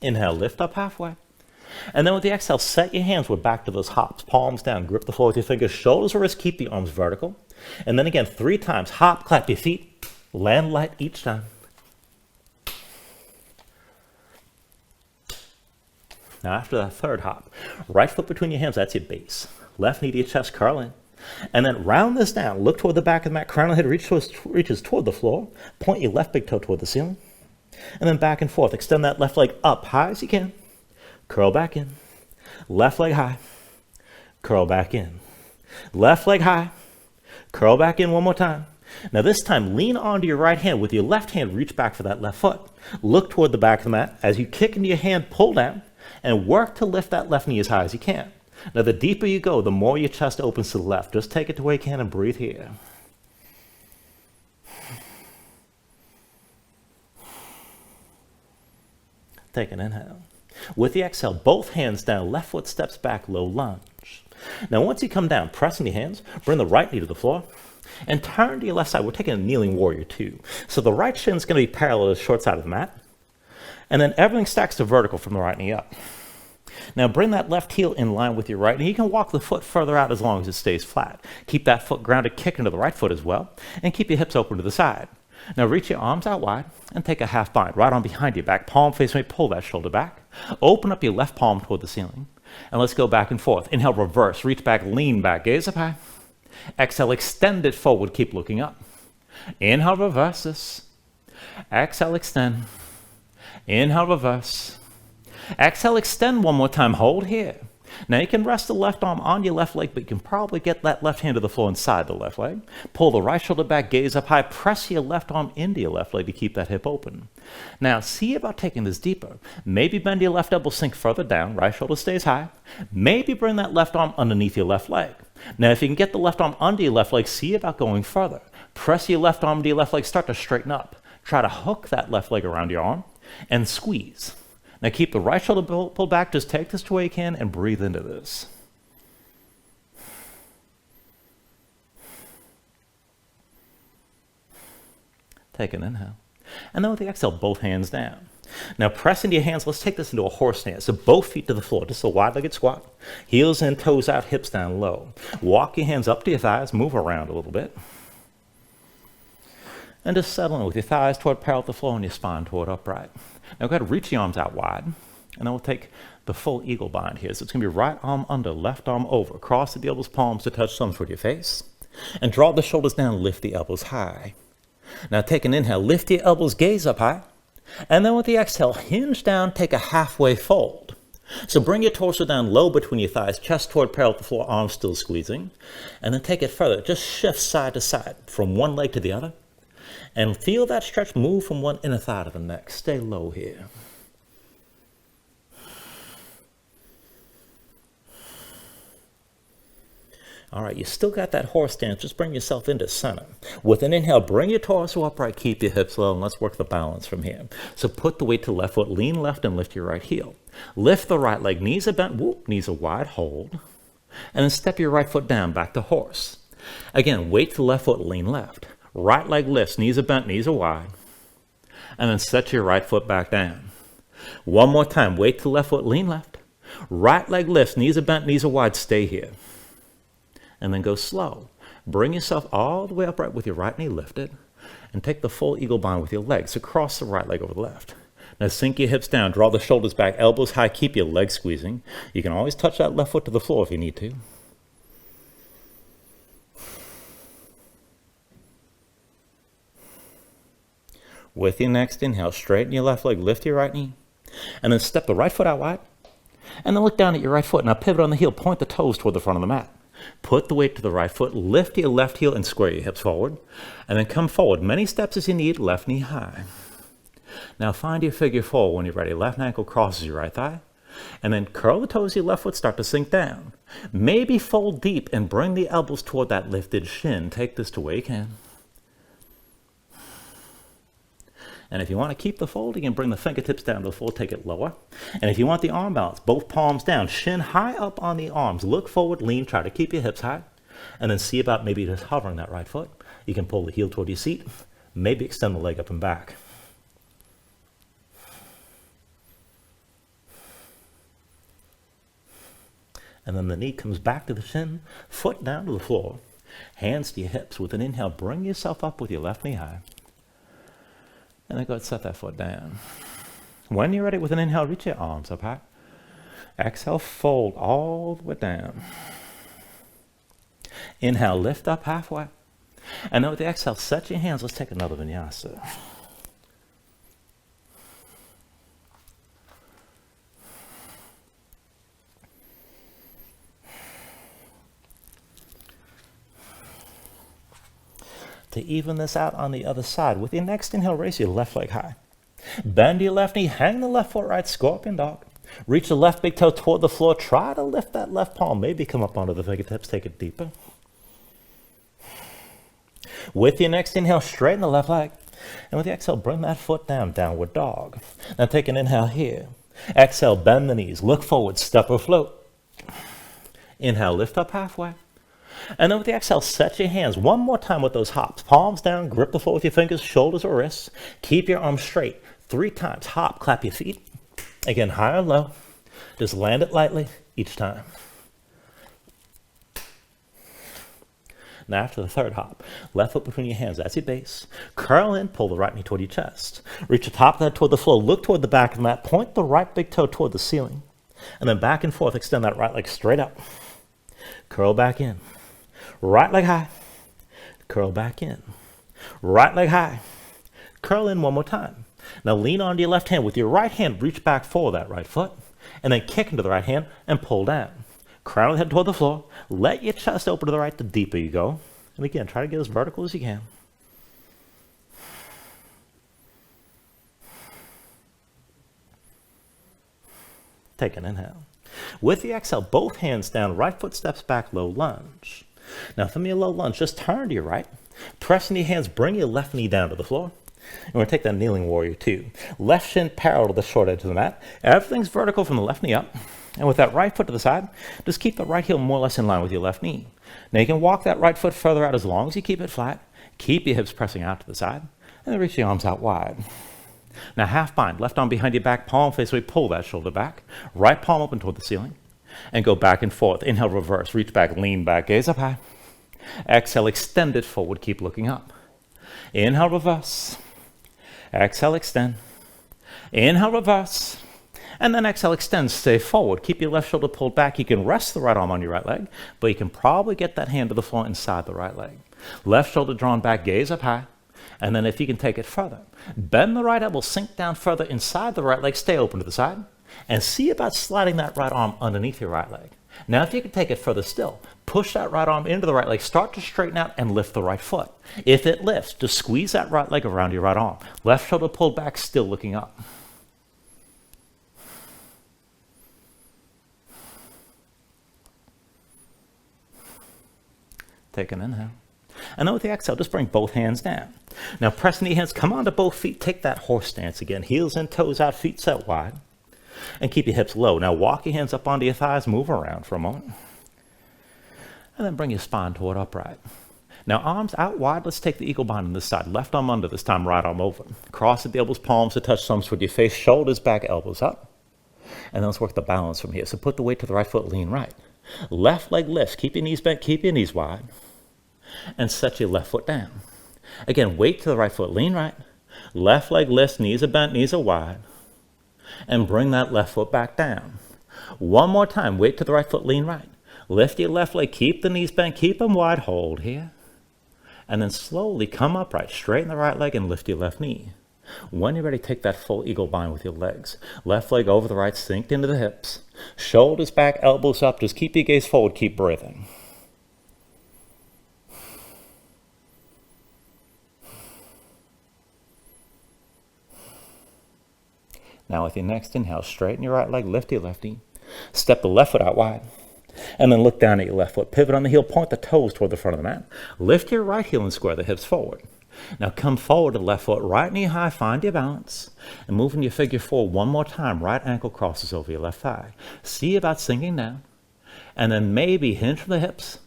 Inhale, lift up halfway. And then with the exhale, set your hands, we're back to those hops. Palms down, grip the floor with your fingers, shoulders or wrists, keep the arms vertical. And then again, 3 times, hop, clap your feet, land light each time. Now after that third hop, right foot between your hands, that's your base. Left knee to your chest, curl in. And then round this down, look toward the back of the mat, crown of the head reaches toward the floor, point your left big toe toward the ceiling. And then back and forth, extend that left leg up high as you can. Curl back in. Left leg high. Curl back in. Left leg high. Curl back in one more time. Now this time, lean onto your right hand. With your left hand, reach back for that left foot. Look toward the back of the mat. As you kick into your hand, pull down. And work to lift that left knee as high as you can. Now the deeper you go, the more your chest opens to the left. Just take it to where you can and breathe here. Take an inhale. With the exhale, both hands down, left foot steps back, low lunge. Now once you come down, press in your hands, bring the right knee to the floor, and turn to your left side. We're taking a kneeling warrior 2. So the right shin is going to be parallel to the short side of the mat, and then everything stacks to vertical from the right knee up. Now bring that left heel in line with your right knee. You can walk the foot further out as long as it stays flat. Keep that foot grounded, kick into the right foot as well, and keep your hips open to the side. Now reach your arms out wide and take a half bind right on behind your back. Palm facing away, pull that shoulder back. Open up your left palm toward the ceiling. And let's go back and forth. Inhale, reverse, reach back, lean back, gaze up high. Exhale, extend it forward, keep looking up. Inhale, reverse this. Exhale, extend. Inhale, reverse. Exhale, extend one more time. Hold here. Now you can rest the left arm on your left leg, but you can probably get that left hand to the floor inside the left leg. Pull the right shoulder back, gaze up high. Press your left arm into your left leg to keep that hip open. Now see about taking this deeper. Maybe bend your left elbow, sink further down. Right shoulder stays high. Maybe bring that left arm underneath your left leg. Now if you can get the left arm under your left leg, see about going further. Press your left arm to your left leg. Start to straighten up. Try to hook that left leg around your arm and squeeze. Now keep the right shoulder pulled back. Just take this to where you can and breathe into this. Take an inhale. And then with the exhale, both hands down. Now press into your hands. Let's take this into a horse stance. So both feet to the floor. Just a wide-legged squat. Heels in, toes out, hips down low. Walk your hands up to your thighs. Move around a little bit. And just settle in with your thighs toward parallel to the floor and your spine toward upright. Now go ahead and reach your arms out wide. And then we'll take the full eagle bind here. So it's going to be right arm under, left arm over. Cross the elbows, palms to touch thumbs toward your face. And draw the shoulders down, lift the elbows high. Now take an inhale, lift your elbows, gaze up high. And then with the exhale, hinge down, take a halfway fold. So bring your torso down low between your thighs, chest toward parallel to the floor, arms still squeezing. And then take it further. Just shift side to side from one leg to the other. And feel that stretch move from one inner thigh to the next. Stay low here. All right, you still got that horse stance. Just bring yourself into center. With an inhale, bring your torso upright, keep your hips low, and let's work the balance from here. So put the weight to the left foot, lean left, and lift your right heel. Lift the right leg, knees are bent, whoop, knees are wide, hold. And then step your right foot down, back to horse. Again, weight to the left foot, lean left. Right leg lifts, knees are bent, knees are wide. And then set your right foot back down. One more time, weight to the left foot, lean left. Right leg lifts, knees are bent, knees are wide, stay here. And then go slow. Bring yourself all the way upright with your right knee lifted. And take the full eagle bind with your legs. So cross the right leg over the left. Now sink your hips down, draw the shoulders back, elbows high, keep your legs squeezing. You can always touch that left foot to the floor if you need to. With your next inhale, straighten your left leg, lift your right knee, and then step the right foot out wide, and then look down at your right foot. Now pivot on the heel, point the toes toward the front of the mat. Put the weight to the right foot, lift your left heel and square your hips forward, and then come forward. Many steps as you need, left knee high. Now find your figure four when you're ready. Left ankle crosses your right thigh, and then curl the toes of your left foot, start to sink down. Maybe fold deep and bring the elbows toward that lifted shin. Take this to where you can. And if you want to keep the folding and bring the fingertips down to the floor, take it lower. And if you want the arm balance, both palms down, shin high up on the arms. Look forward, lean, try to keep your hips high. And then see about maybe just hovering that right foot. You can pull the heel toward your seat. Maybe extend the leg up and back. And then the knee comes back to the shin, foot down to the floor. Hands to your hips. With an inhale, bring yourself up with your left knee high. And then go ahead and set that foot down. When you're ready with an inhale, reach your arms up high. Exhale, fold all the way down. Inhale, lift up halfway. And then with the exhale, set your hands. Let's take another vinyasa. To even this out on the other side, with your next inhale, raise your left leg high. Bend your left knee, hang the left foot right, scorpion dog. Reach the left big toe toward the floor. Try to lift that left palm. Maybe come up onto the fingertips, take it deeper. With your next inhale, straighten the left leg. And with the exhale, bring that foot down, downward dog. Now take an inhale here. Exhale, bend the knees, look forward, step or float. Inhale, lift up halfway. And then with the exhale, set your hands one more time with those hops. Palms down, grip the floor with your fingers, shoulders or wrists. Keep your arms straight. 3 times. Hop, clap your feet. Again, high or low. Just land it lightly each time. Now after the third hop, left foot between your hands, that's your base. Curl in, pull the right knee toward your chest. Reach the top of that toward the floor, look toward the back of the mat, point the right big toe toward the ceiling. And then back and forth, extend that right leg straight up. Curl back in. Right leg high, curl back in. Right leg high. Curl in one more time. Now lean onto your left hand. With your right hand, reach back for that right foot, and then kick into the right hand and pull down. Crown the head toward the floor. Let your chest open to the right, the deeper you go. And again, try to get as vertical as you can. Take an inhale. With the exhale, both hands down, right foot steps back, low lunge. Now from your low lunge, just turn to your right. Press into your hands, bring your left knee down to the floor. And we're going to take that kneeling warrior two. Left shin parallel to the short edge of the mat. Everything's vertical from the left knee up. And with that right foot to the side, just keep the right heel more or less in line with your left knee. Now you can walk that right foot further out as long as you keep it flat. Keep your hips pressing out to the side. And then reach your arms out wide. Now half bind, left arm behind your back, palm face away, pull that shoulder back. Right palm open toward the ceiling. And go back and forth. Inhale, reverse, reach back, lean back, gaze up high. Exhale, extend it forward, keep looking up. Inhale, reverse. Exhale, extend. Inhale, reverse. And then exhale, extend, stay forward. Keep your left shoulder pulled back. You can rest the right arm on your right leg, but you can probably get that hand to the floor inside the right leg. Left shoulder drawn back, gaze up high. And then if you can take it further, bend the right elbow, sink down further inside the right leg, stay open to the side, and see about sliding that right arm underneath your right leg. Now if you can take it further still, push that right arm into the right leg, start to straighten out and lift the right foot. If it lifts, just squeeze that right leg around your right arm. Left shoulder pulled back, still looking up. Take an inhale. And then with the exhale, just bring both hands down. Now press into your hands, come onto both feet, take that horse stance again. Heels in, toes out, feet set wide. And keep your hips low. Now walk your hands up onto your thighs, move around for a moment. And then bring your spine toward upright. Now arms out wide, let's take the eagle bind on this side. Left arm under, this time right arm over. Cross at the elbows, palms to touch thumbs toward your face, shoulders back, elbows up. And then let's work the balance from here. So put the weight to the right foot, lean right. Left leg lifts, keep your knees bent, keep your knees wide. And set your left foot down. Again, weight to the right foot, lean right. Left leg lifts, knees are bent, knees are wide. And bring that left foot back down. One more time, weight to the right foot, lean right. Lift your left leg, keep the knees bent, keep them wide, hold here. And then slowly come upright, straighten the right leg and lift your left knee. When you're ready, take that full eagle bind with your legs. Left leg over the right, sink into the hips. Shoulders back, elbows up, just keep your gaze forward, keep breathing. Now with your next inhale, straighten your right leg, lift your left knee. Step the left foot out wide. And then look down at your left foot. Pivot on the heel, point the toes toward the front of the mat. Lift your right heel and square the hips forward. Now come forward to the left foot, right knee high, find your balance. And move in your figure four one more time. Right ankle crosses over your left thigh. See about sinking down. And then maybe hinge from the hips.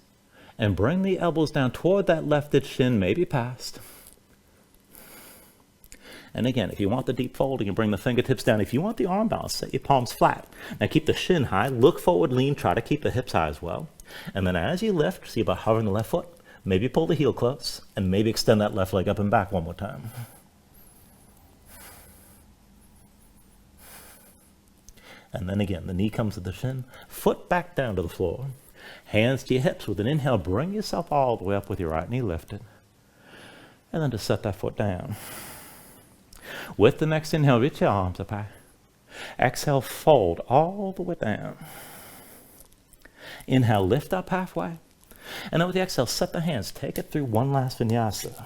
And bring the elbows down toward that left shin, maybe past. And again, if you want the deep fold, you can bring the fingertips down. If you want the arm balance, set your palms flat. Now keep the shin high, look forward, lean, try to keep the hips high as well. And then as you lift, see about hovering the left foot. Maybe pull the heel close, and maybe extend that left leg up and back one more time. And then again, the knee comes to the shin, foot back down to the floor. Hands to your hips. With an inhale, bring yourself all the way up with your right knee lifted. And then just set that foot down. With the next inhale, reach your arms up high. Exhale, fold all the way down. Inhale, lift up halfway. And then with the exhale, set the hands. Take it through one last vinyasa.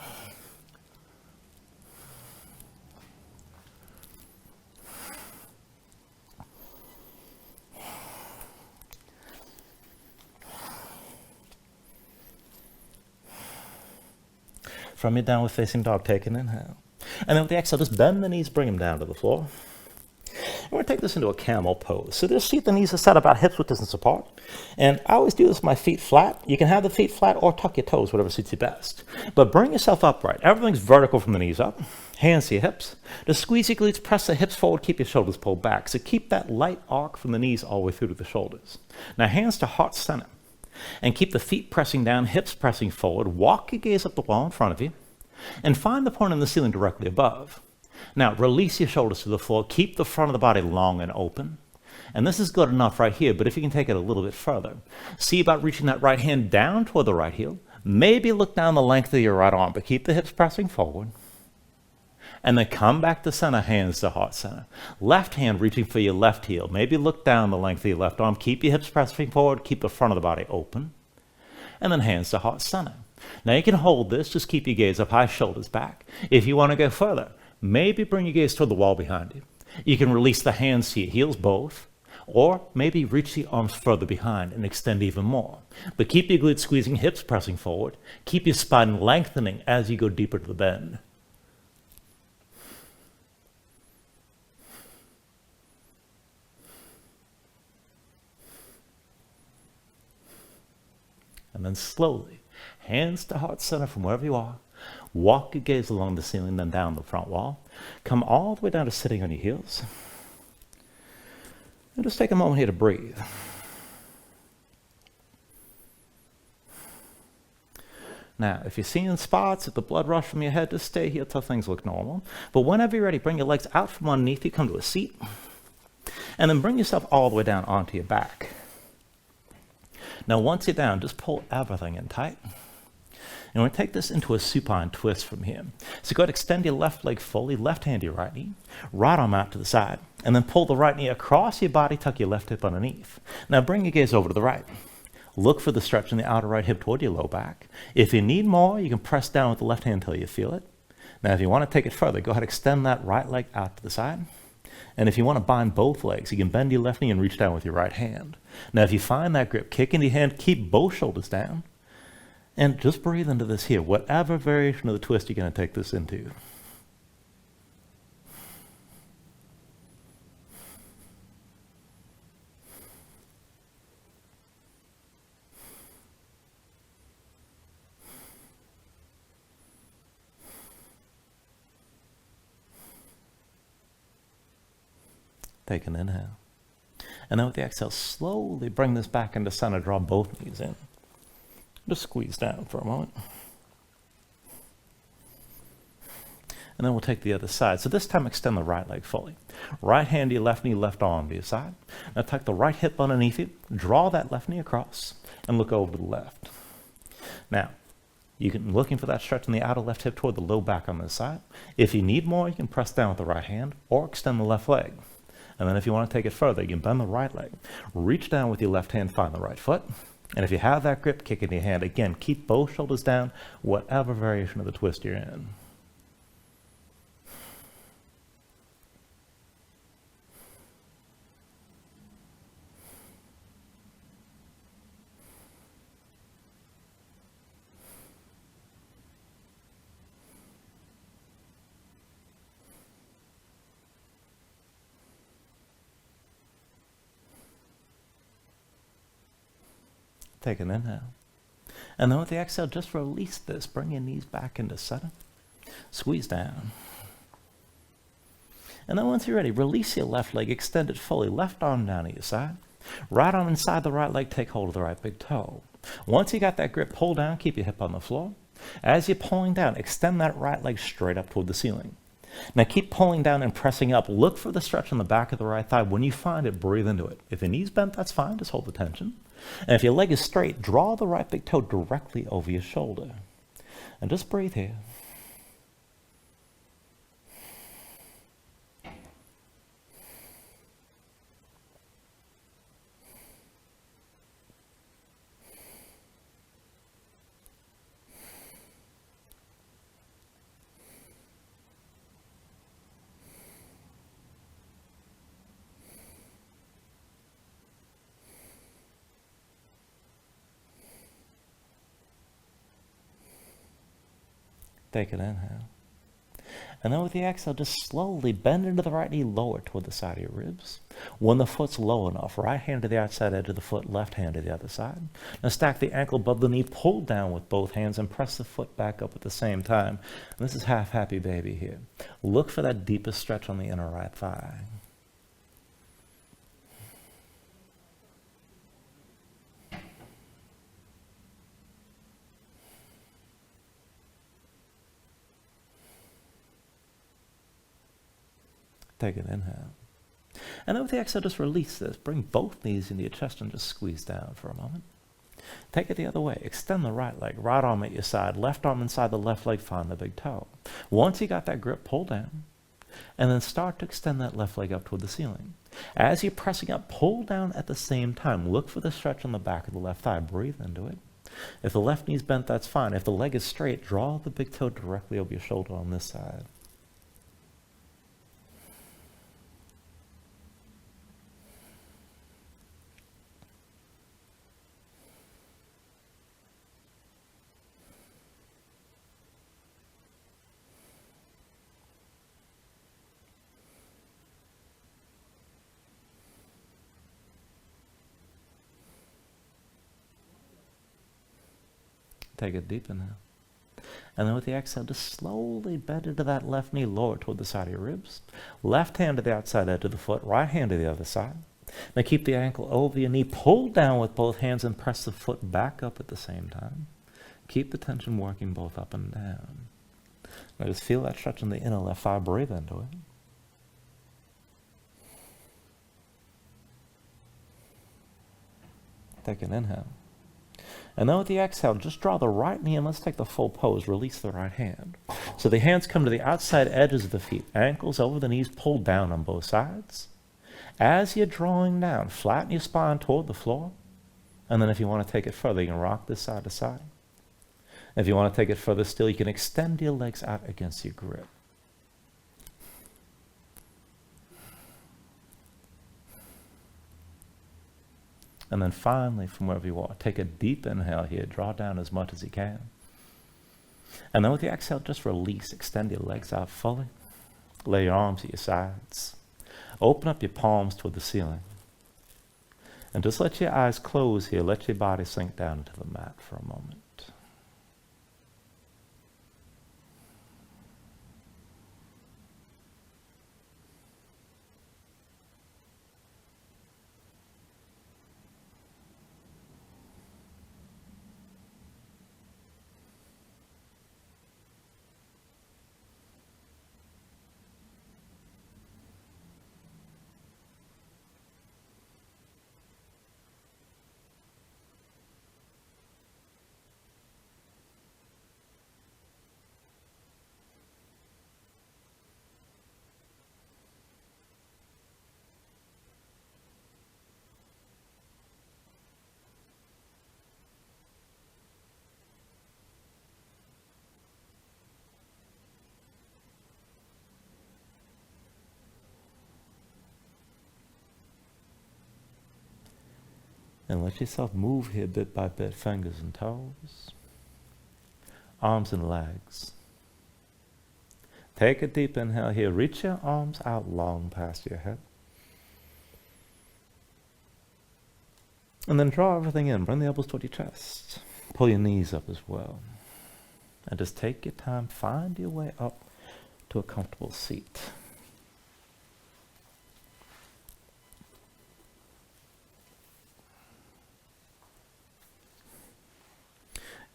From your downward facing dog, take an inhale. And then with the exhale, just bend the knees, bring them down to the floor. And we're going to take this into a camel pose. So just seat the knees are set about hips width distance apart. And I always do this with my feet flat. You can have the feet flat or tuck your toes, whatever suits you best. But bring yourself upright. Everything's vertical from the knees up. Hands to your hips. Just squeeze your glutes, press the hips forward, keep your shoulders pulled back. So keep that light arc from the knees all the way through to the shoulders. Now hands to heart center. And keep the feet pressing down, hips pressing forward. Walk your gaze up the wall in front of you. And find the point on the ceiling directly above. Now, release your shoulders to the floor. Keep the front of the body long and open. And this is good enough right here, but if you can take it a little bit further, see about reaching that right hand down toward the right heel, Maybe look down the length of your right arm, but keep the hips pressing forward. And then come back to center, hands to heart center. Left hand reaching for your left heel. Maybe look down the length of your left arm. Keep your hips pressing forward. Keep the front of the body open. And then hands to heart center. Now you can hold this. Just keep your gaze up high, shoulders back. If you want to go further, maybe bring your gaze toward the wall behind you. You can release the hands to your heels, both. Or maybe reach the arms further behind and extend even more. But keep your glutes squeezing, hips pressing forward. Keep your spine lengthening as you go deeper to the bend. And then slowly, hands to heart center from wherever you are. Walk your gaze along the ceiling, then down the front wall. Come all the way down to sitting on your heels. And just take a moment here to breathe. Now, if you're seeing spots, if the blood rush from your head, just stay here till things look normal. But whenever you're ready, bring your legs out from underneath you, come to a seat. And then bring yourself all the way down onto your back. Now, once you're down, just pull everything in tight. And we're going to take this into a supine twist from here. So go ahead, extend your left leg fully, left hand to your right knee, right arm out to the side, and then pull the right knee across your body, tuck your left hip underneath. Now bring your gaze over to the right. Look for the stretch in the outer right hip toward your low back. If you need more, you can press down with the left hand until you feel it. Now if you want to take it further, go ahead, extend that right leg out to the side. And if you want to bind both legs, you can bend your left knee and reach down with your right hand. Now, if you find that grip, kick into your hand, keep both shoulders down, and just breathe into this here, whatever variation of the twist you're going to take this into. Take an inhale. And then with the exhale, slowly bring this back into center. Draw both knees in. Just squeeze down for a moment. And then we'll take the other side. So this time, extend the right leg fully. Right hand to your left knee, left arm to your side. Now tuck the right hip underneath you. Draw that left knee across and look over to the left. Now, you can looking for that stretch in the outer left hip toward the low back on this side. If you need more, you can press down with the right hand or extend the left leg. And then if you want to take it further, you can bend the right leg. Reach down with your left hand, find the right foot. And if you have that grip, kick in your hand. Again, keep both shoulders down, whatever variation of the twist you're in. Take an inhale. And then with the exhale, just release this. Bring your knees back into center. Squeeze down. And then once you're ready, release your left leg, extend it fully. Left arm down to your side. Right arm inside the right leg, take hold of the right big toe. Once you got that grip, pull down, keep your hip on the floor. As you're pulling down, extend that right leg straight up toward the ceiling. Now keep pulling down and pressing up. Look for the stretch on the back of the right thigh. When you find it, breathe into it. If your knee's bent, that's fine. Just hold the tension. And if your leg is straight, draw the right big toe directly over your shoulder. And just breathe here. Take an inhale. And then with the exhale, just slowly bend into the right knee, lower toward the side of your ribs. When the foot's low enough, right hand to the outside edge of the foot, left hand to the other side. Now stack the ankle above the knee, pull down with both hands, and press the foot back up at the same time. And this is half happy baby here. Look for that deepest stretch on the inner right thigh. Take an inhale. And then with the exhale, just release this. Bring both knees into your chest and just squeeze down for a moment. Take it the other way. Extend the right leg, right arm at your side, left arm inside the left leg, find the big toe. Once you got that grip, pull down, and then start to extend that left leg up toward the ceiling. As you're pressing up, pull down at the same time. Look for the stretch on the back of the left thigh. Breathe into it. If the left knee's bent, that's fine. If the leg is straight, draw the big toe directly over your shoulder on this side. Take a deep inhale. And then with the exhale, just slowly bend into that left knee, lower toward the side of your ribs. Left hand to the outside edge of the foot, right hand to the other side. Now keep the ankle over your knee, pull down with both hands and press the foot back up at the same time. Keep the tension working both up and down. Now just feel that stretch in the inner left thigh, breathe into it. Take an inhale. And then with the exhale, just draw the right knee and let's take the full pose. Release the right hand. So the hands come to the outside edges of the feet. Ankles over the knees, pull down on both sides. As you're drawing down, flatten your spine toward the floor. And then if you want to take it further, you can rock this side to side. If you want to take it further still, you can extend your legs out against your grip. And then finally, from wherever you are, take a deep inhale here. Draw down as much as you can. And then with the exhale, just release. Extend your legs out fully. Lay your arms at your sides. Open up your palms toward the ceiling. And just let your eyes close here. Let your body sink down into the mat for a moment. And let yourself move here bit by bit, fingers and toes, arms and legs. Take a deep inhale here. Reach your arms out long past your head. And then draw everything in. Bring the elbows toward your chest. Pull your knees up as well. And just take your time. Find your way up to a comfortable seat.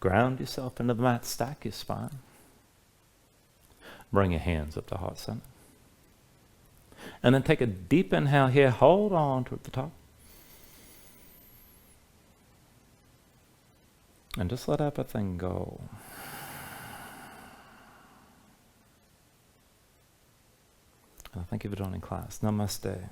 Ground yourself into the mat, stack your spine. Bring your hands up to heart center. And then take a deep inhale here, hold on to the top. And just let everything go. Thank you for joining class. Namaste.